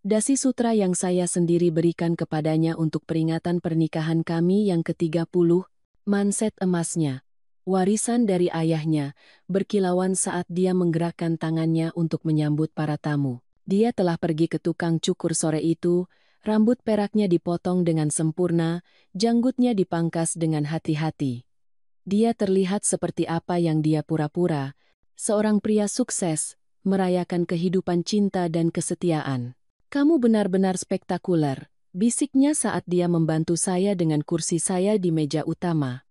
Dasi sutra yang saya sendiri berikan kepadanya untuk peringatan pernikahan kami yang ke-30, manset emasnya. Warisan dari ayahnya, berkilauan saat dia menggerakkan tangannya untuk menyambut para tamu. Dia telah pergi ke tukang cukur sore itu, rambut peraknya dipotong dengan sempurna, janggutnya dipangkas dengan hati-hati. Dia terlihat seperti apa yang dia pura-pura, seorang pria sukses, merayakan kehidupan cinta dan kesetiaan. Kamu benar-benar spektakuler, bisiknya saat dia membantu saya dengan kursi saya di meja utama.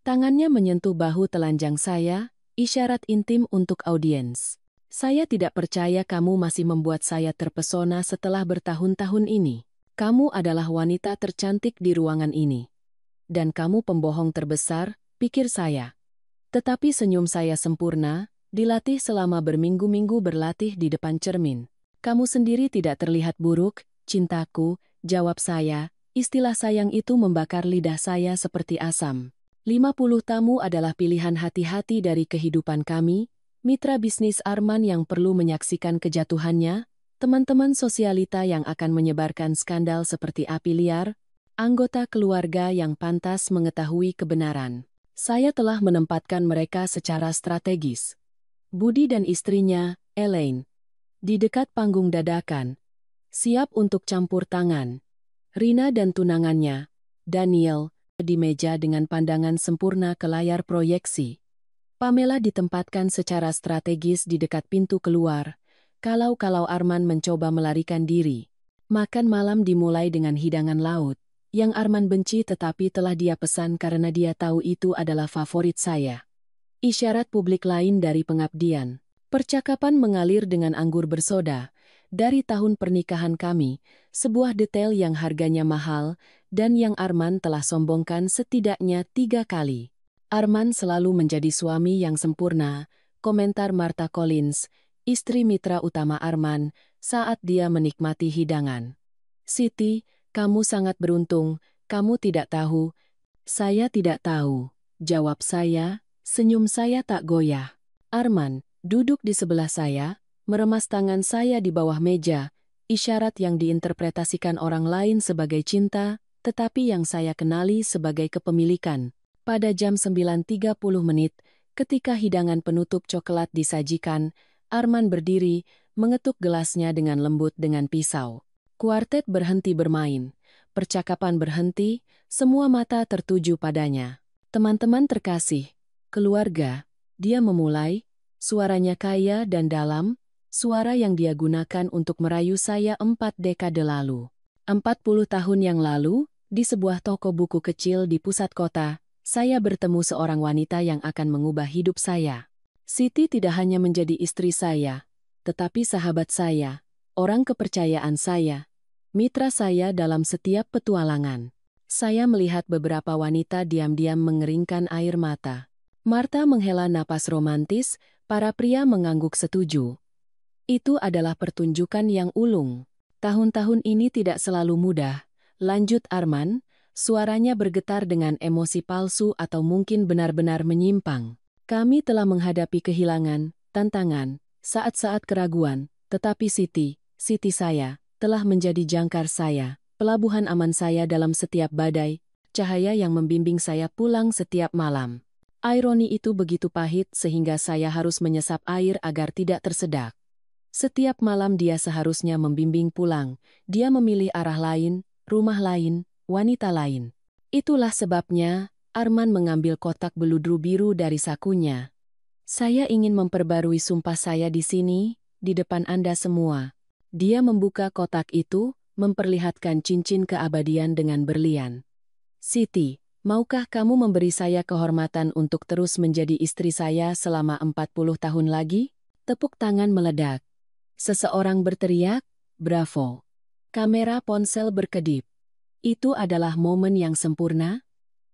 Tangannya menyentuh bahu telanjang saya, isyarat intim untuk audiens. Saya tidak percaya kamu masih membuat saya terpesona setelah bertahun-tahun ini. Kamu adalah wanita tercantik di ruangan ini. Dan kamu pembohong terbesar, pikir saya. Tetapi senyum saya sempurna, dilatih selama berminggu-minggu berlatih di depan cermin. Kamu sendiri tidak terlihat buruk, cintaku, jawab saya, istilah sayang itu membakar lidah saya seperti asam. 50 tamu adalah pilihan hati-hati dari kehidupan kami, mitra bisnis Arman yang perlu menyaksikan kejatuhannya, teman-teman sosialita yang akan menyebarkan skandal seperti api liar, anggota keluarga yang pantas mengetahui kebenaran. Saya telah menempatkan mereka secara strategis. Budi dan istrinya, Elaine, di dekat panggung dadakan, siap untuk campur tangan. Rina dan tunangannya, Daniel, di meja dengan pandangan sempurna ke layar proyeksi. Pamela ditempatkan secara strategis di dekat pintu keluar, kalau Arman mencoba melarikan diri. Makan malam dimulai dengan hidangan laut, yang Arman benci tetapi telah dia pesan karena dia tahu itu adalah favorit saya. Isyarat publik lain dari pengabdian. Percakapan mengalir dengan anggur bersoda. Dari tahun pernikahan kami, sebuah detail yang harganya mahal, dan yang Arman telah sombongkan setidaknya 3 kali. Arman selalu menjadi suami yang sempurna, komentar Martha Collins, istri mitra utama Arman, saat dia menikmati hidangan. Siti, kamu sangat beruntung, kamu tidak tahu. Saya tidak tahu, jawab saya, senyum saya tak goyah. Arman, Duduk di sebelah saya, meremas tangan saya di bawah meja, isyarat yang diinterpretasikan orang lain sebagai cinta, tetapi yang saya kenali sebagai kepemilikan. Pada jam 9.30 menit, ketika hidangan penutup coklat disajikan, Arman berdiri, mengetuk gelasnya dengan lembut dengan pisau. Kuartet berhenti bermain. Percakapan berhenti, semua mata tertuju padanya. Teman-teman terkasih, keluarga, dia memulai, suaranya kaya dan dalam, suara yang dia gunakan untuk merayu saya 4 dekade lalu. 40 tahun yang lalu, di sebuah toko buku kecil di pusat kota, saya bertemu seorang wanita yang akan mengubah hidup saya. Siti tidak hanya menjadi istri saya, tetapi sahabat saya, orang kepercayaan saya, mitra saya dalam setiap petualangan. Saya melihat beberapa wanita diam-diam mengeringkan air mata. Marta menghela napas romantis, para pria mengangguk setuju. Itu adalah pertunjukan yang ulung. Tahun-tahun ini tidak selalu mudah, lanjut Arman, suaranya bergetar dengan emosi palsu atau mungkin benar-benar menyimpang. Kami telah menghadapi kehilangan, tantangan, saat-saat keraguan, tetapi Siti saya, telah menjadi jangkar saya, pelabuhan aman saya dalam setiap badai, cahaya yang membimbing saya pulang setiap malam. Ironi itu begitu pahit sehingga saya harus menyesap air agar tidak tersedak. Setiap malam dia seharusnya membimbing pulang, dia memilih arah lain, rumah lain, wanita lain. Itulah sebabnya, Arman mengambil kotak beludru biru dari sakunya. Saya ingin memperbarui sumpah saya di sini, di depan Anda semua. Dia membuka kotak itu, memperlihatkan cincin keabadian dengan berlian. Siti, maukah kamu memberi saya kehormatan untuk terus menjadi istri saya selama 40 tahun lagi? Tepuk tangan meledak. Seseorang berteriak, bravo. Kamera ponsel berkedip. Itu adalah momen yang sempurna.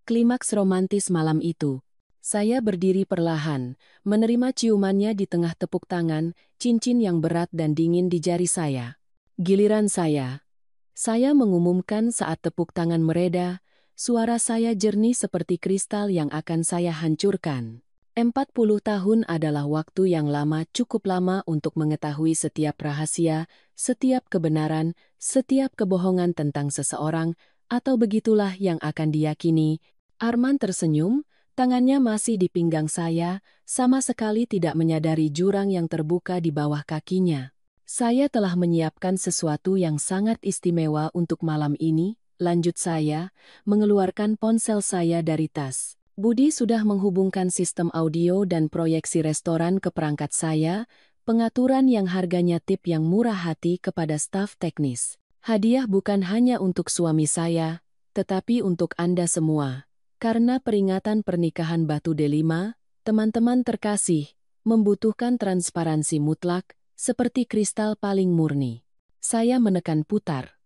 Klimaks romantis malam itu. Saya berdiri perlahan, menerima ciumannya di tengah tepuk tangan, cincin yang berat dan dingin di jari saya. Giliran saya. Saya mengumumkan saat tepuk tangan mereda, suara saya jernih seperti kristal yang akan saya hancurkan. 40 tahun adalah waktu yang lama, cukup lama untuk mengetahui setiap rahasia, setiap kebenaran, setiap kebohongan tentang seseorang, atau begitulah yang akan diyakini. Arman tersenyum, tangannya masih di pinggang saya, sama sekali tidak menyadari jurang yang terbuka di bawah kakinya. Saya telah menyiapkan sesuatu yang sangat istimewa untuk malam ini, lanjut saya, mengeluarkan ponsel saya dari tas. Budi sudah menghubungkan sistem audio dan proyeksi restoran ke perangkat saya, pengaturan yang harganya tip yang murah hati kepada staf teknis. Hadiah bukan hanya untuk suami saya, tetapi untuk Anda semua. Karena peringatan pernikahan Batu Delima, teman-teman terkasih, membutuhkan transparansi mutlak, seperti kristal paling murni. Saya menekan putar.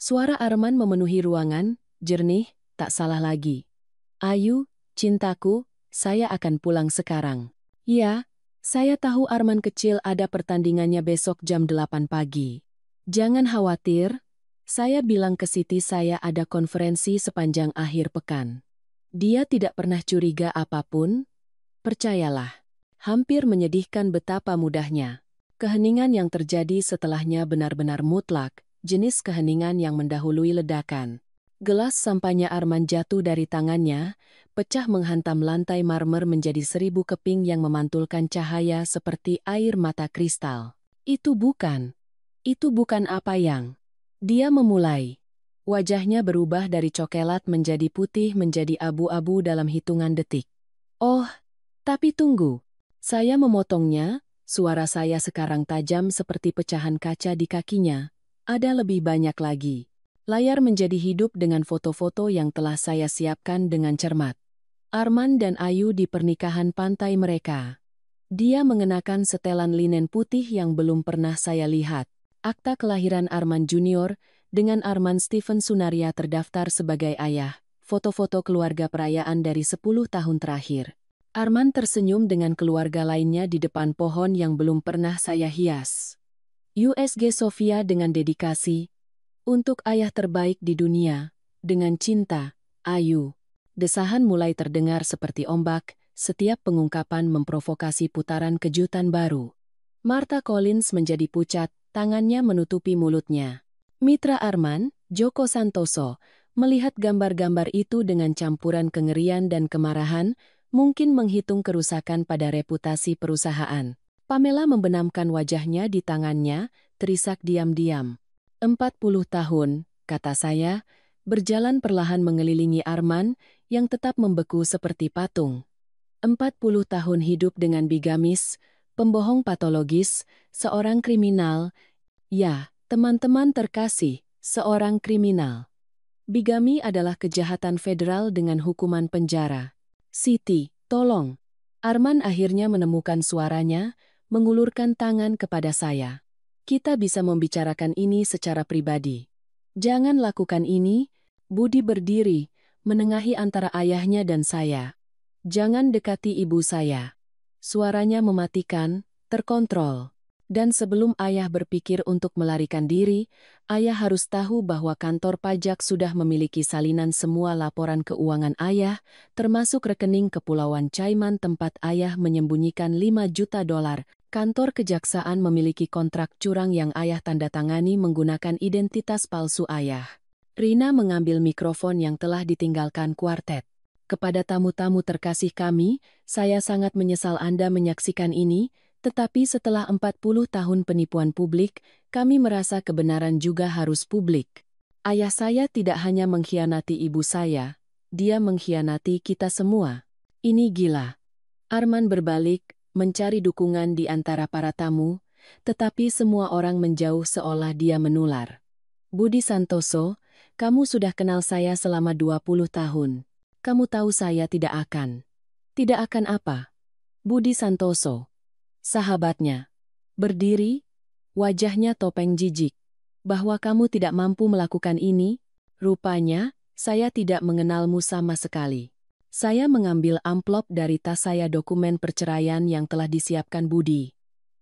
Suara Arman memenuhi ruangan, jernih, tak salah lagi. Ayu, cintaku, saya akan pulang sekarang. Ya, saya tahu Arman kecil ada pertandingannya besok jam 8 pagi. Jangan khawatir, saya bilang ke Siti saya ada konferensi sepanjang akhir pekan. Dia tidak pernah curiga apapun, percayalah. Hampir menyedihkan betapa mudahnya. Keheningan yang terjadi setelahnya benar-benar mutlak, jenis keheningan yang mendahului ledakan. Gelas sampahnya Arman jatuh dari tangannya, pecah menghantam lantai marmer menjadi 1000 keping yang memantulkan cahaya seperti air mata kristal. Itu bukan apa yang. Dia memulai. Wajahnya berubah dari cokelat menjadi putih menjadi abu-abu dalam hitungan detik. Oh, tapi tunggu. Saya memotongnya, suara saya sekarang tajam seperti pecahan kaca di kakinya. Ada lebih banyak lagi. Layar menjadi hidup dengan foto-foto yang telah saya siapkan dengan cermat. Arman dan Ayu di pernikahan pantai mereka. Dia mengenakan setelan linen putih yang belum pernah saya lihat. Akta kelahiran Arman Junior, dengan Arman Stephen Sunaria terdaftar sebagai ayah, foto-foto keluarga perayaan dari 10 tahun terakhir. Arman tersenyum dengan keluarga lainnya di depan pohon yang belum pernah saya hias. USG Sofia dengan dedikasi, untuk ayah terbaik di dunia, dengan cinta, Ayu. Desahan mulai terdengar seperti ombak, setiap pengungkapan memprovokasi putaran kejutan baru. Martha Collins menjadi pucat, tangannya menutupi mulutnya. Mitra Arman, Joko Santoso, melihat gambar-gambar itu dengan campuran kengerian dan kemarahan, mungkin menghitung kerusakan pada reputasi perusahaan. Pamela membenamkan wajahnya di tangannya, terisak diam-diam. 40 tahun, kata saya, berjalan perlahan mengelilingi Arman, yang tetap membeku seperti patung. 40 tahun hidup dengan bigamis, pembohong patologis, seorang kriminal. Ya, teman-teman terkasih, seorang kriminal. Bigami adalah kejahatan federal dengan hukuman penjara. Siti, tolong. Arman akhirnya menemukan suaranya, mengulurkan tangan kepada saya. Kita bisa membicarakan ini secara pribadi. Jangan lakukan ini. Budi berdiri, menengahi antara ayahnya dan saya. Jangan dekati ibu saya. Suaranya mematikan, terkontrol. Dan sebelum ayah berpikir untuk melarikan diri, ayah harus tahu bahwa kantor pajak sudah memiliki salinan semua laporan keuangan ayah, termasuk rekening Kepulauan Cayman tempat ayah menyembunyikan 5 juta dolar. Kantor kejaksaan memiliki kontrak curang yang ayah tanda tangani menggunakan identitas palsu ayah. Rina mengambil mikrofon yang telah ditinggalkan kuartet. Kepada tamu-tamu terkasih kami, saya sangat menyesal Anda menyaksikan ini, tetapi setelah 40 tahun penipuan publik, kami merasa kebenaran juga harus publik. Ayah saya tidak hanya mengkhianati ibu saya, dia mengkhianati kita semua. Ini gila. Arman berbalik, mencari dukungan di antara para tamu, tetapi semua orang menjauh seolah dia menular. Budi Santoso, kamu sudah kenal saya selama 20 tahun. Kamu tahu saya tidak akan. Tidak akan apa? Budi Santoso. Sahabatnya. Berdiri, wajahnya topeng jijik. Bahwa kamu tidak mampu melakukan ini, rupanya, saya tidak mengenalmu sama sekali. Saya mengambil amplop dari tas saya dokumen perceraian yang telah disiapkan Budi.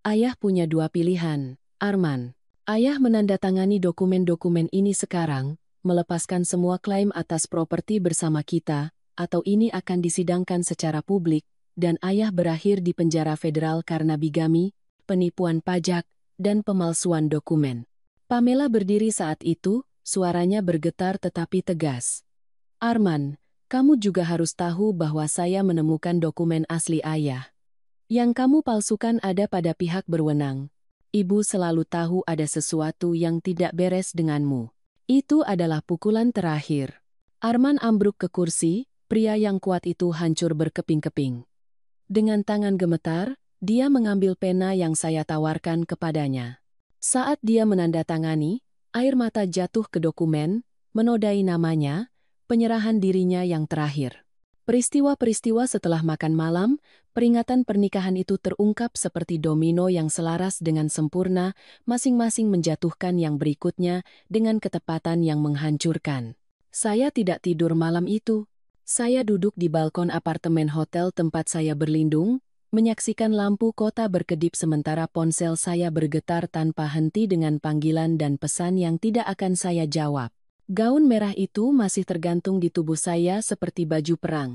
Ayah punya dua pilihan, Arman. Ayah menandatangani dokumen-dokumen ini sekarang, melepaskan semua klaim atas properti bersama kita, atau ini akan disidangkan secara publik, dan ayah berakhir di penjara federal karena bigami, penipuan pajak, dan pemalsuan dokumen. Pamela berdiri saat itu, suaranya bergetar tetapi tegas. Arman, kamu juga harus tahu bahwa saya menemukan dokumen asli ayah. Yang kamu palsukan ada pada pihak berwenang. Ibu selalu tahu ada sesuatu yang tidak beres denganmu. Itu adalah pukulan terakhir. Arman ambruk ke kursi, pria yang kuat itu hancur berkeping-keping. Dengan tangan gemetar, dia mengambil pena yang saya tawarkan kepadanya. Saat dia menandatangani, air mata jatuh ke dokumen, menodai namanya, penyerahan dirinya yang terakhir. Peristiwa-peristiwa setelah makan malam, peringatan pernikahan itu terungkap seperti domino yang selaras dengan sempurna, masing-masing menjatuhkan yang berikutnya dengan ketepatan yang menghancurkan. Saya tidak tidur malam itu. Saya duduk di balkon apartemen hotel tempat saya berlindung, menyaksikan lampu kota berkedip sementara ponsel saya bergetar tanpa henti dengan panggilan dan pesan yang tidak akan saya jawab. Gaun merah itu masih tergantung di tubuh saya seperti baju perang.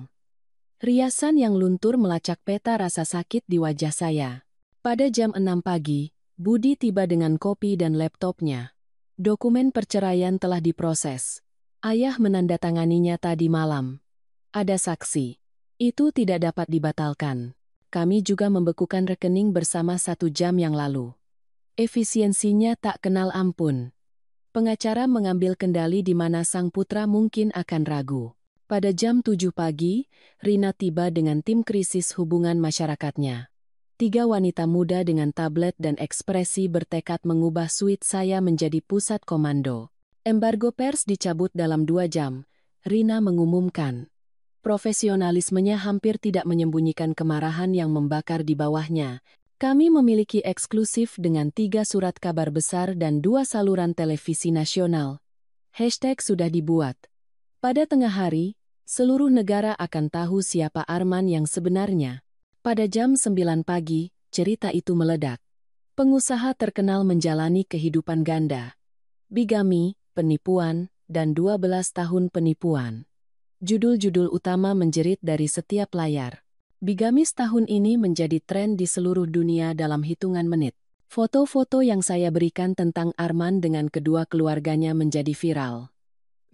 Riasan yang luntur melacak peta rasa sakit di wajah saya. Pada jam 6 pagi, Budi tiba dengan kopi dan laptopnya. Dokumen perceraian telah diproses. Ayah menandatanganinya tadi malam. Ada saksi. Itu tidak dapat dibatalkan. Kami juga membekukan rekening bersama 1 jam yang lalu. Efisiensinya tak kenal ampun. Pengacara mengambil kendali di mana sang putra mungkin akan ragu. Pada jam 7 pagi, Rina tiba dengan tim krisis hubungan masyarakatnya. 3 wanita muda dengan tablet dan ekspresi bertekad mengubah suite saya menjadi pusat komando. Embargo pers dicabut dalam 2 jam. Rina mengumumkan. Profesionalismenya hampir tidak menyembunyikan kemarahan yang membakar di bawahnya. Kami memiliki eksklusif dengan 3 surat kabar besar dan 2 saluran televisi nasional. Hashtag sudah dibuat. Pada tengah hari, seluruh negara akan tahu siapa Arman yang sebenarnya. Pada jam 9 pagi, cerita itu meledak. Pengusaha terkenal menjalani kehidupan ganda. Bigami, penipuan, dan 12 tahun penipuan. Judul-judul utama menjerit dari setiap layar. Bigamis tahun ini menjadi tren di seluruh dunia dalam hitungan menit. Foto-foto yang saya berikan tentang Arman dengan kedua keluarganya menjadi viral.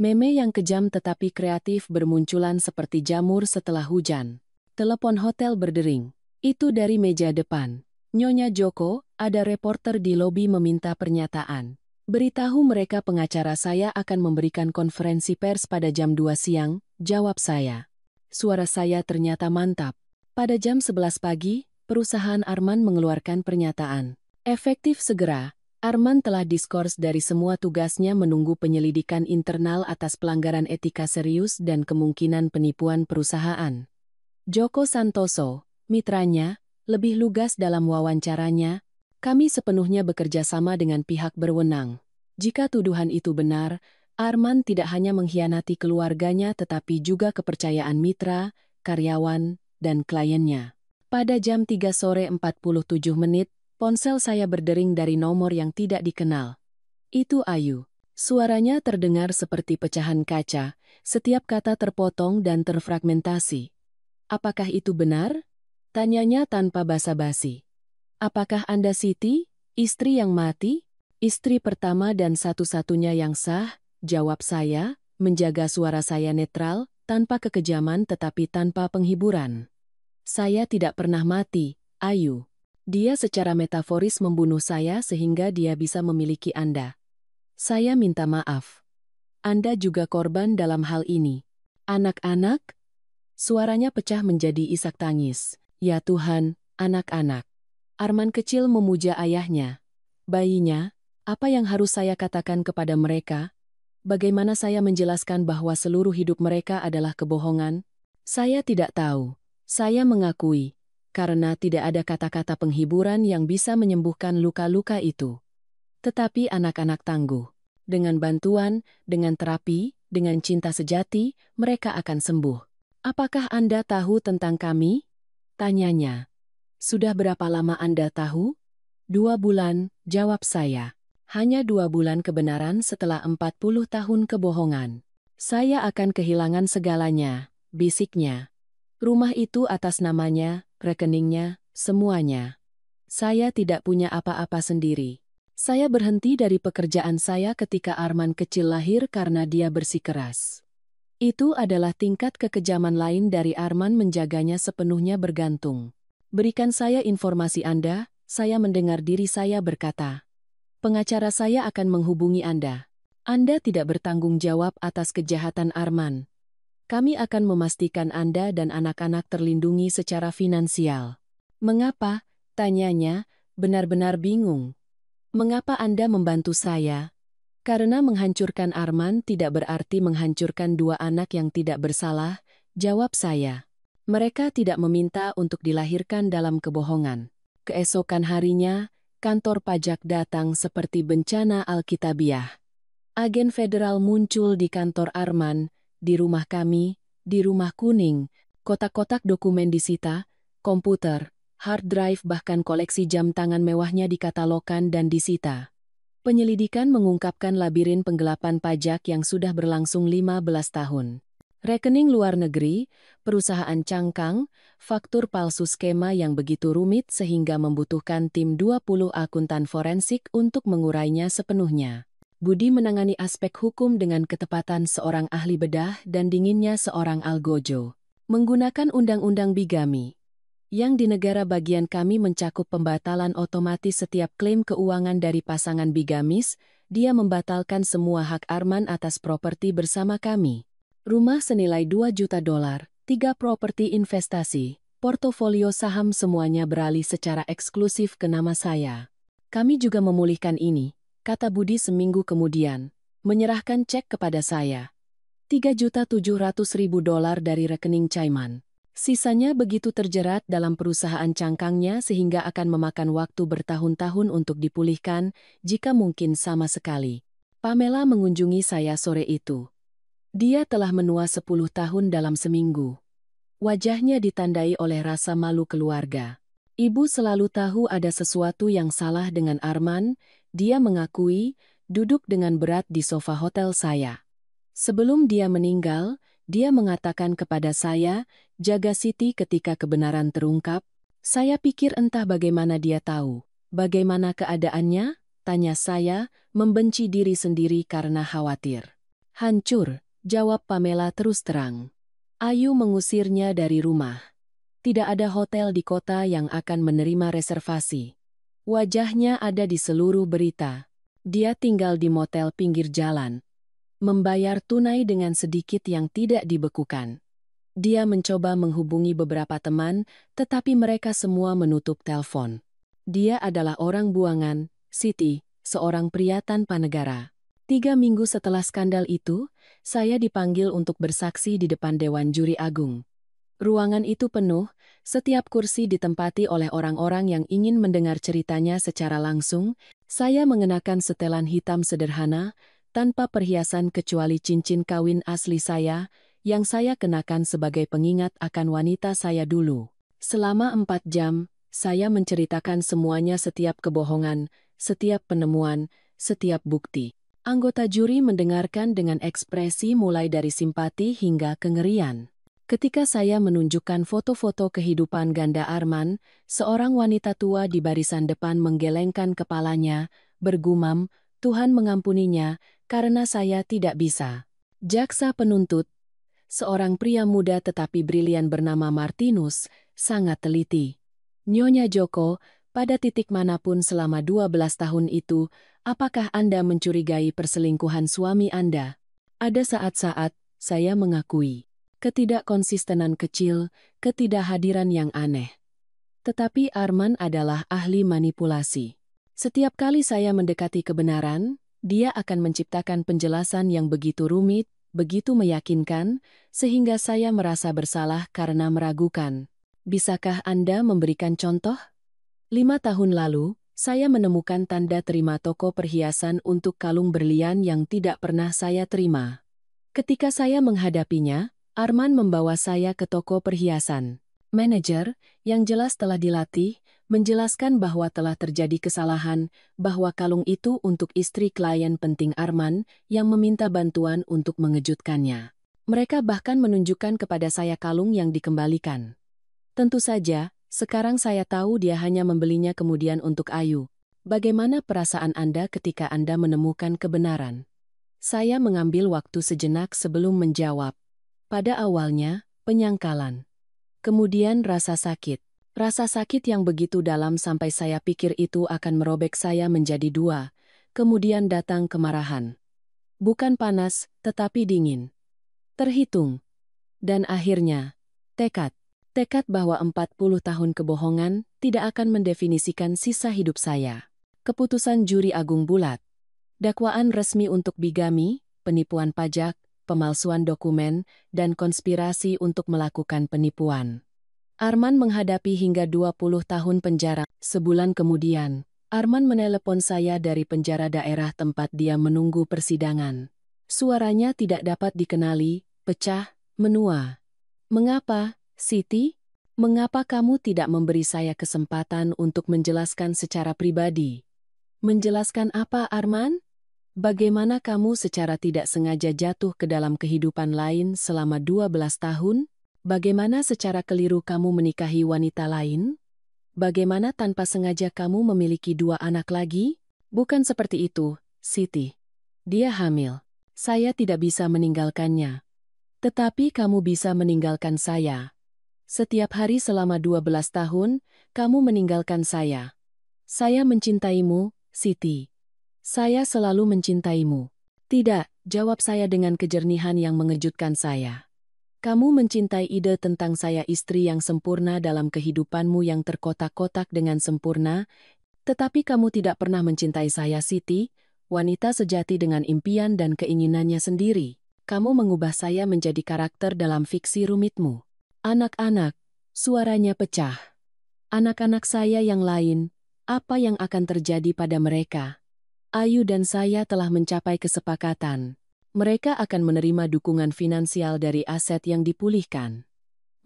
Meme yang kejam tetapi kreatif bermunculan seperti jamur setelah hujan. Telepon hotel berdering. Itu dari meja depan. Nyonya Joko, ada reporter di lobi meminta pernyataan. Beritahu mereka pengacara saya akan memberikan konferensi pers pada jam 2 siang, jawab saya. Suara saya ternyata mantap. Pada jam 11 pagi, perusahaan Arman mengeluarkan pernyataan. Efektif segera, Arman telah diskors dari semua tugasnya menunggu penyelidikan internal atas pelanggaran etika serius dan kemungkinan penipuan perusahaan. Joko Santoso, mitranya, lebih lugas dalam wawancaranya, kami sepenuhnya bekerja sama dengan pihak berwenang. Jika tuduhan itu benar, Arman tidak hanya mengkhianati keluarganya tetapi juga kepercayaan mitra, karyawan, dan kliennya. Pada jam 3 sore 47 menit, ponsel saya berdering dari nomor yang tidak dikenal. Itu Ayu. Suaranya terdengar seperti pecahan kaca, setiap kata terpotong dan terfragmentasi. Apakah itu benar? Tanyanya tanpa basa-basi. Apakah Anda Siti, istri yang mati? Istri pertama dan satu-satunya yang sah, jawab saya, menjaga suara saya netral, tanpa kekejaman tetapi tanpa penghiburan. Saya tidak pernah mati, Ayu. Dia secara metaforis membunuh saya sehingga dia bisa memiliki Anda. Saya minta maaf. Anda juga korban dalam hal ini. Anak-anak? Suaranya pecah menjadi isak tangis. Ya Tuhan, anak-anak. Arman kecil memuja ayahnya. Bayinya, apa yang harus saya katakan kepada mereka? Bagaimana saya menjelaskan bahwa seluruh hidup mereka adalah kebohongan? Saya tidak tahu. Saya mengakui, karena tidak ada kata-kata penghiburan yang bisa menyembuhkan luka-luka itu. Tetapi anak-anak tangguh. Dengan bantuan, dengan terapi, dengan cinta sejati, mereka akan sembuh. Apakah Anda tahu tentang kami? Tanyanya. Sudah berapa lama Anda tahu? 2 bulan, jawab saya. Hanya 2 bulan kebenaran setelah 40 tahun kebohongan. Saya akan kehilangan segalanya, bisiknya. Rumah itu atas namanya, rekeningnya, semuanya. Saya tidak punya apa-apa sendiri. Saya berhenti dari pekerjaan saya ketika Arman kecil lahir karena dia bersikeras. Itu adalah tingkat kekejaman lain dari Arman menjaganya sepenuhnya bergantung. Berikan saya informasi Anda, saya mendengar diri saya berkata. Pengacara saya akan menghubungi Anda. Anda tidak bertanggung jawab atas kejahatan Arman. Kami akan memastikan Anda dan anak-anak terlindungi secara finansial. Mengapa? Tanyanya, benar-benar bingung. Mengapa Anda membantu saya? Karena menghancurkan Arman tidak berarti menghancurkan 2 anak yang tidak bersalah, jawab saya. Mereka tidak meminta untuk dilahirkan dalam kebohongan. Keesokan harinya, kantor pajak datang seperti bencana Alkitabiah. Agen federal muncul di kantor Arman, di rumah kami, di rumah kuning, kotak-kotak dokumen disita, komputer, hard drive bahkan koleksi jam tangan mewahnya dikatalogkan dan disita. Penyelidikan mengungkapkan labirin penggelapan pajak yang sudah berlangsung 15 tahun. Rekening luar negeri, perusahaan cangkang, faktur palsu skema yang begitu rumit sehingga membutuhkan tim 20 akuntan forensik untuk mengurainya sepenuhnya. Budi menangani aspek hukum dengan ketepatan seorang ahli bedah dan dinginnya seorang algojo. Menggunakan undang-undang bigami. Yang di negara bagian kami mencakup pembatalan otomatis setiap klaim keuangan dari pasangan bigamis, dia membatalkan semua hak Arman atas properti bersama kami. Rumah senilai $2 juta, 3 properti investasi, portofolio saham semuanya beralih secara eksklusif ke nama saya. Kami juga memulihkan ini, kata Budi seminggu kemudian, menyerahkan cek kepada saya. $3.700.000 dari rekening Caiman. Sisanya begitu terjerat dalam perusahaan cangkangnya sehingga akan memakan waktu bertahun-tahun untuk dipulihkan, jika mungkin sama sekali. Pamela mengunjungi saya sore itu. Dia telah menua 10 tahun dalam seminggu. Wajahnya ditandai oleh rasa malu keluarga. Ibu selalu tahu ada sesuatu yang salah dengan Arman, dia mengakui, duduk dengan berat di sofa hotel saya. Sebelum dia meninggal, Dia mengatakan kepada saya, jaga Siti ketika kebenaran terungkap. Saya pikir entah bagaimana dia tahu. Bagaimana keadaannya? Tanya saya, membenci diri sendiri karena khawatir. Hancur, jawab Pamela terus terang. Ayu mengusirnya dari rumah. Tidak ada hotel di kota yang akan menerima reservasi. Wajahnya ada di seluruh berita. Dia tinggal di motel pinggir jalan. Membayar tunai dengan sedikit yang tidak dibekukan. Dia mencoba menghubungi beberapa teman, tetapi mereka semua menutup telepon. Dia adalah orang buangan, Siti, seorang pria tanpa negara. 3 minggu setelah skandal itu, saya dipanggil untuk bersaksi di depan Dewan Juri Agung. Ruangan itu penuh, setiap kursi ditempati oleh orang-orang yang ingin mendengar ceritanya secara langsung. Saya mengenakan setelan hitam sederhana, tanpa perhiasan kecuali cincin kawin asli saya, yang saya kenakan sebagai pengingat akan wanita saya dulu. Selama 4 jam, saya menceritakan semuanya, setiap kebohongan, setiap penemuan, setiap bukti. Anggota juri mendengarkan dengan ekspresi mulai dari simpati hingga kengerian. Ketika saya menunjukkan foto-foto kehidupan ganda Arman, seorang wanita tua di barisan depan menggelengkan kepalanya, bergumam, Tuhan mengampuninya, karena saya tidak bisa. Jaksa penuntut, seorang pria muda tetapi brilian bernama Martinus, sangat teliti. Nyonya Joko, pada titik manapun selama 12 tahun itu, apakah Anda mencurigai perselingkuhan suami Anda? Ada saat-saat, saya mengakui. Ketidakkonsistenan kecil, ketidakhadiran yang aneh. Tetapi Arman adalah ahli manipulasi. Setiap kali saya mendekati kebenaran, dia akan menciptakan penjelasan yang begitu rumit, begitu meyakinkan, sehingga saya merasa bersalah karena meragukan. Bisakah Anda memberikan contoh? 5 tahun lalu, saya menemukan tanda terima toko perhiasan untuk kalung berlian yang tidak pernah saya terima. Ketika saya menghadapinya, Arman membawa saya ke toko perhiasan. Manajer, yang jelas telah dilatih, menjelaskan bahwa telah terjadi kesalahan, bahwa kalung itu untuk istri klien penting Arman yang meminta bantuan untuk mengejutkannya. Mereka bahkan menunjukkan kepada saya kalung yang dikembalikan. Tentu saja, sekarang saya tahu dia hanya membelinya kemudian untuk Ayu. Bagaimana perasaan Anda ketika Anda menemukan kebenaran? Saya mengambil waktu sejenak sebelum menjawab. Pada awalnya, penyangkalan. Kemudian rasa sakit. Rasa sakit yang begitu dalam sampai saya pikir itu akan merobek saya menjadi 2. Kemudian datang kemarahan. Bukan panas, tetapi dingin. Terhitung. Dan akhirnya, tekad. Tekad bahwa 40 tahun kebohongan tidak akan mendefinisikan sisa hidup saya. Keputusan juri agung bulat. Dakwaan resmi untuk bigami, penipuan pajak, pemalsuan dokumen, dan konspirasi untuk melakukan penipuan. Arman menghadapi hingga 20 tahun penjara. Sebulan kemudian, Arman menelepon saya dari penjara daerah tempat dia menunggu persidangan. Suaranya tidak dapat dikenali, pecah, menua. Mengapa, Siti? Mengapa kamu tidak memberi saya kesempatan untuk menjelaskan secara pribadi? Menjelaskan apa, Arman? Bagaimana kamu secara tidak sengaja jatuh ke dalam kehidupan lain selama 12 tahun? Bagaimana secara keliru kamu menikahi wanita lain? Bagaimana tanpa sengaja kamu memiliki 2 anak lagi? Bukan seperti itu, Siti. Dia hamil. Saya tidak bisa meninggalkannya. Tetapi kamu bisa meninggalkan saya. Setiap hari selama 12 tahun, kamu meninggalkan saya. Saya mencintaimu, Siti. Saya selalu mencintaimu. Tidak, jawab saya dengan kejernihan yang mengejutkan saya. Kamu mencintai ide tentang saya, istri yang sempurna dalam kehidupanmu yang terkotak-kotak dengan sempurna, tetapi kamu tidak pernah mencintai saya, Siti, wanita sejati dengan impian dan keinginannya sendiri. Kamu mengubah saya menjadi karakter dalam fiksi rumitmu. Anak-anak, suaranya pecah. Anak-anak saya yang lain, apa yang akan terjadi pada mereka? Ayu dan saya telah mencapai kesepakatan. Mereka akan menerima dukungan finansial dari aset yang dipulihkan.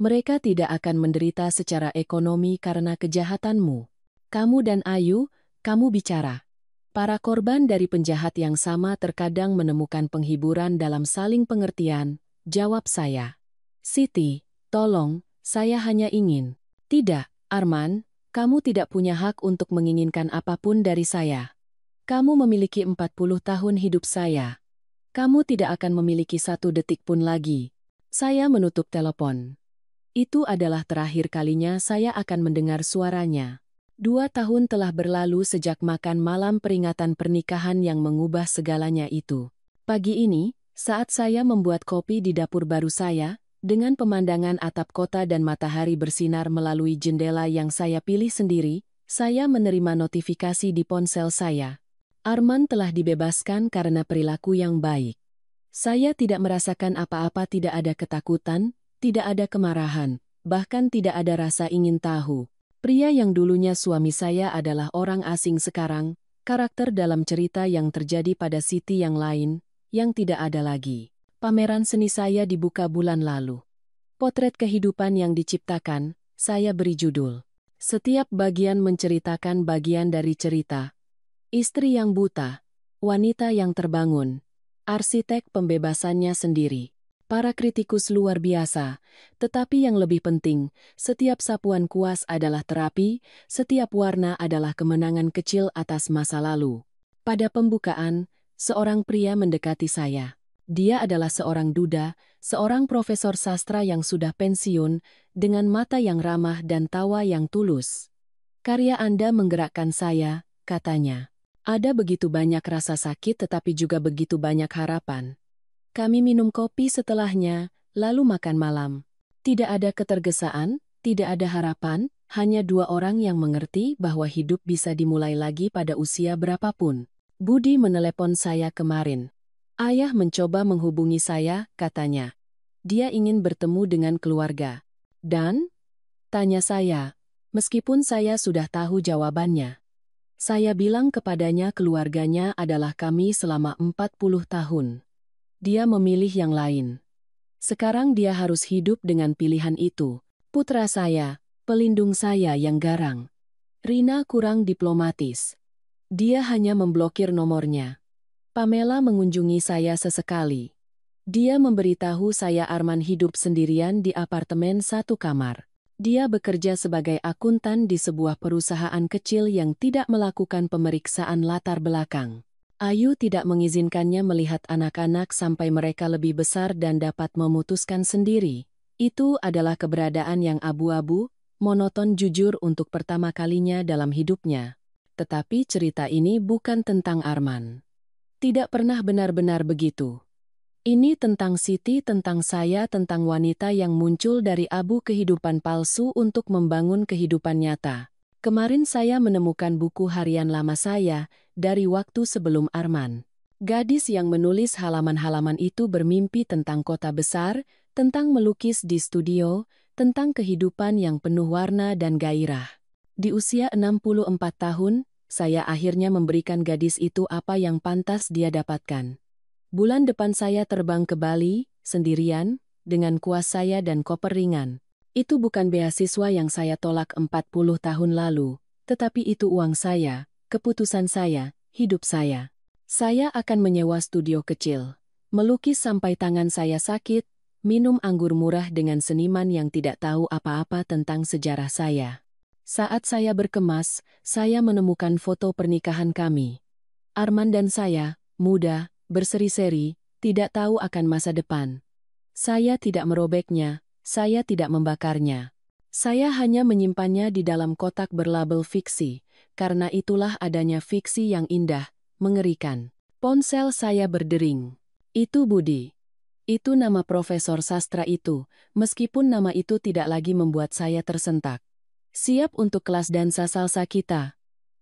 Mereka tidak akan menderita secara ekonomi karena kejahatanmu. Kamu dan Ayu, kamu bicara. Para korban dari penjahat yang sama terkadang menemukan penghiburan dalam saling pengertian, Jawab saya. Siti, tolong, saya hanya ingin. Tidak, Arman, kamu tidak punya hak untuk menginginkan apapun dari saya. Kamu memiliki 40 tahun hidup saya. Kamu tidak akan memiliki 1 detik pun lagi. Saya menutup telepon. Itu adalah terakhir kalinya saya akan mendengar suaranya. 2 tahun telah berlalu sejak makan malam peringatan pernikahan yang mengubah segalanya itu. Pagi ini, saat saya membuat kopi di dapur baru saya, dengan pemandangan atap kota dan matahari bersinar melalui jendela yang saya pilih sendiri, saya menerima notifikasi di ponsel saya. Arman telah dibebaskan karena perilaku yang baik. Saya tidak merasakan apa-apa, tidak ada ketakutan, tidak ada kemarahan, bahkan tidak ada rasa ingin tahu. Pria yang dulunya suami saya adalah orang asing sekarang, karakter dalam cerita yang terjadi pada Siti yang lain, yang tidak ada lagi. Pameran seni saya dibuka bulan lalu. Potret kehidupan yang diciptakan, saya beri judul. Setiap bagian menceritakan bagian dari cerita. Istri yang buta, wanita yang terbangun, arsitek pembebasannya sendiri. Para kritikus luar biasa, tetapi yang lebih penting, setiap sapuan kuas adalah terapi, setiap warna adalah kemenangan kecil atas masa lalu. Pada pembukaan, seorang pria mendekati saya. Dia adalah seorang duda, seorang profesor sastra yang sudah pensiun, dengan mata yang ramah dan tawa yang tulus. Karya Anda menggerakkan saya, katanya. Ada begitu banyak rasa sakit tetapi juga begitu banyak harapan. Kami minum kopi setelahnya, lalu makan malam. Tidak ada ketergesaan, tidak ada harapan, hanya 2 orang yang mengerti bahwa hidup bisa dimulai lagi pada usia berapapun. Budi menelepon saya kemarin. Ayah mencoba menghubungi saya, katanya. Dia ingin bertemu dengan keluarga. Dan? Tanya saya, meskipun saya sudah tahu jawabannya. Saya bilang kepadanya keluarganya adalah kami selama 40 tahun. Dia memilih yang lain. Sekarang dia harus hidup dengan pilihan itu. Putra saya, pelindung saya yang garang. Rina kurang diplomatis. Dia hanya memblokir nomornya. Pamela mengunjungi saya sesekali. Dia memberitahu saya Arman hidup sendirian di apartemen 1 kamar. Dia bekerja sebagai akuntan di sebuah perusahaan kecil yang tidak melakukan pemeriksaan latar belakang. Ayu tidak mengizinkannya melihat anak-anak sampai mereka lebih besar dan dapat memutuskan sendiri. Itu adalah keberadaan yang abu-abu, monoton jujur untuk pertama kalinya dalam hidupnya. Tetapi cerita ini bukan tentang Arman. Tidak pernah benar-benar begitu. Ini tentang Siti, tentang saya, tentang wanita yang muncul dari abu kehidupan palsu untuk membangun kehidupan nyata. Kemarin saya menemukan buku harian lama saya, dari waktu sebelum Arman. Gadis yang menulis halaman-halaman itu bermimpi tentang kota besar, tentang melukis di studio, tentang kehidupan yang penuh warna dan gairah. Di usia 64 tahun, saya akhirnya memberikan gadis itu apa yang pantas dia dapatkan. Bulan depan saya terbang ke Bali, sendirian, dengan kuas saya dan koper ringan. Itu bukan beasiswa yang saya tolak 40 tahun lalu, tetapi itu uang saya, keputusan saya, hidup saya. Saya akan menyewa studio kecil, melukis sampai tangan saya sakit, minum anggur murah dengan seniman yang tidak tahu apa-apa tentang sejarah saya. Saat saya berkemas, saya menemukan foto pernikahan kami. Arman dan saya, muda, berseri-seri, tidak tahu akan masa depan. Saya tidak merobeknya, saya tidak membakarnya. Saya hanya menyimpannya di dalam kotak berlabel fiksi, karena itulah adanya fiksi yang indah, mengerikan. Ponsel saya berdering. Itu Budi. Itu nama profesor sastra itu, meskipun nama itu tidak lagi membuat saya tersentak. Siap untuk kelas dansa salsa kita?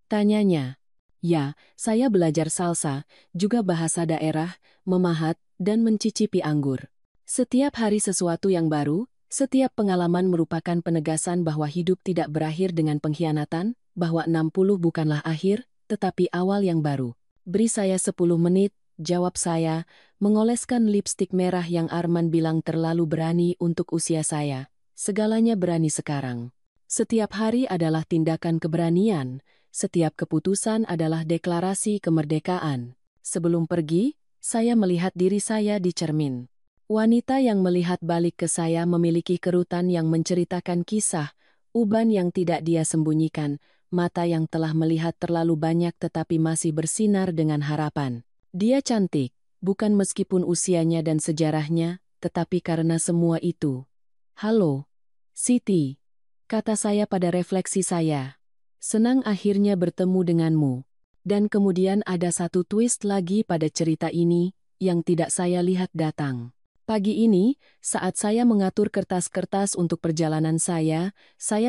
Tanyanya. Ya, saya belajar salsa, juga bahasa daerah, memahat, dan mencicipi anggur. Setiap hari sesuatu yang baru, setiap pengalaman merupakan penegasan bahwa hidup tidak berakhir dengan pengkhianatan, bahwa 60 bukanlah akhir, tetapi awal yang baru. Beri saya 10 menit, jawab saya, mengoleskan lipstik merah yang Arman bilang terlalu berani untuk usia saya. Segalanya berani sekarang. Setiap hari adalah tindakan keberanian, setiap keputusan adalah deklarasi kemerdekaan. Sebelum pergi, saya melihat diri saya di cermin. Wanita yang melihat balik ke saya memiliki kerutan yang menceritakan kisah, uban yang tidak dia sembunyikan, mata yang telah melihat terlalu banyak tetapi masih bersinar dengan harapan. Dia cantik, bukan meskipun usianya dan sejarahnya, tetapi karena semua itu. Halo, Siti, kata saya pada refleksi saya. Senang akhirnya bertemu denganmu. Dan kemudian ada satu twist lagi pada cerita ini, yang tidak saya lihat datang. Pagi ini, saat saya mengatur kertas-kertas untuk perjalanan saya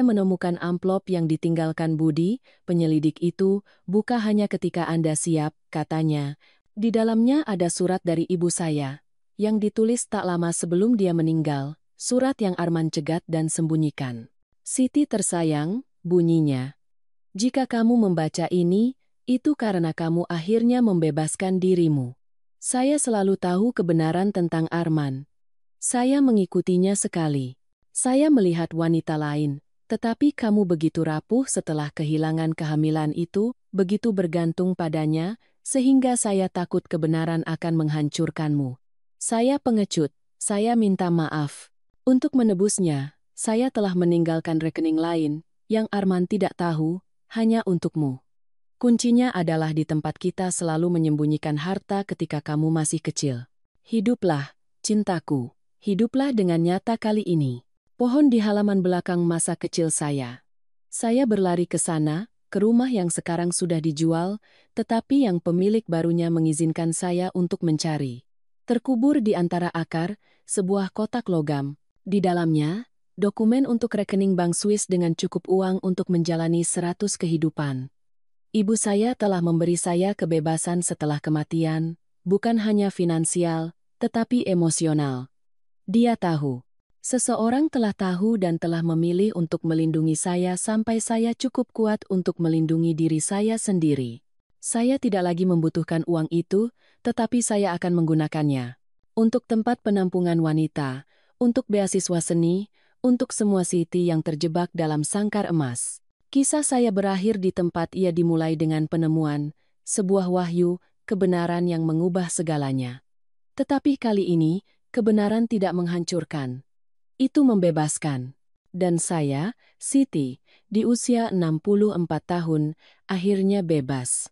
menemukan amplop yang ditinggalkan Budi, penyelidik itu, buka hanya ketika Anda siap, katanya. Di dalamnya ada surat dari ibu saya, yang ditulis tak lama sebelum dia meninggal, surat yang Arman cegat dan sembunyikan. Siti tersayang, bunyinya. Jika kamu membaca ini, itu karena kamu akhirnya membebaskan dirimu. Saya selalu tahu kebenaran tentang Arman. Saya mengikutinya sekali. Saya melihat wanita lain, tetapi kamu begitu rapuh setelah kehilangan kehamilan itu, begitu bergantung padanya, sehingga saya takut kebenaran akan menghancurkanmu. Saya pengecut, saya minta maaf. Untuk menebusnya, saya telah meninggalkan rekening lain, yang Arman tidak tahu, hanya untukmu. Kuncinya adalah di tempat kita selalu menyembunyikan harta ketika kamu masih kecil. Hiduplah, cintaku. Hiduplah dengan nyata kali ini. Pohon di halaman belakang masa kecil saya. Saya berlari ke sana, ke rumah yang sekarang sudah dijual, tetapi yang pemilik barunya mengizinkan saya untuk mencari. Terkubur di antara akar, sebuah kotak logam. Di dalamnya, dokumen untuk rekening bank Swiss dengan cukup uang untuk menjalani 100 kehidupan. Ibu saya telah memberi saya kebebasan setelah kematian, bukan hanya finansial, tetapi emosional. Dia tahu. Seseorang telah tahu dan telah memilih untuk melindungi saya sampai saya cukup kuat untuk melindungi diri saya sendiri. Saya tidak lagi membutuhkan uang itu, tetapi saya akan menggunakannya. Untuk tempat penampungan wanita, untuk beasiswa seni, untuk semua Siti yang terjebak dalam sangkar emas. Kisah saya berakhir di tempat ia dimulai dengan penemuan, sebuah wahyu, kebenaran yang mengubah segalanya. Tetapi kali ini, kebenaran tidak menghancurkan. Itu membebaskan. Dan saya, Siti, di usia 64 tahun, akhirnya bebas.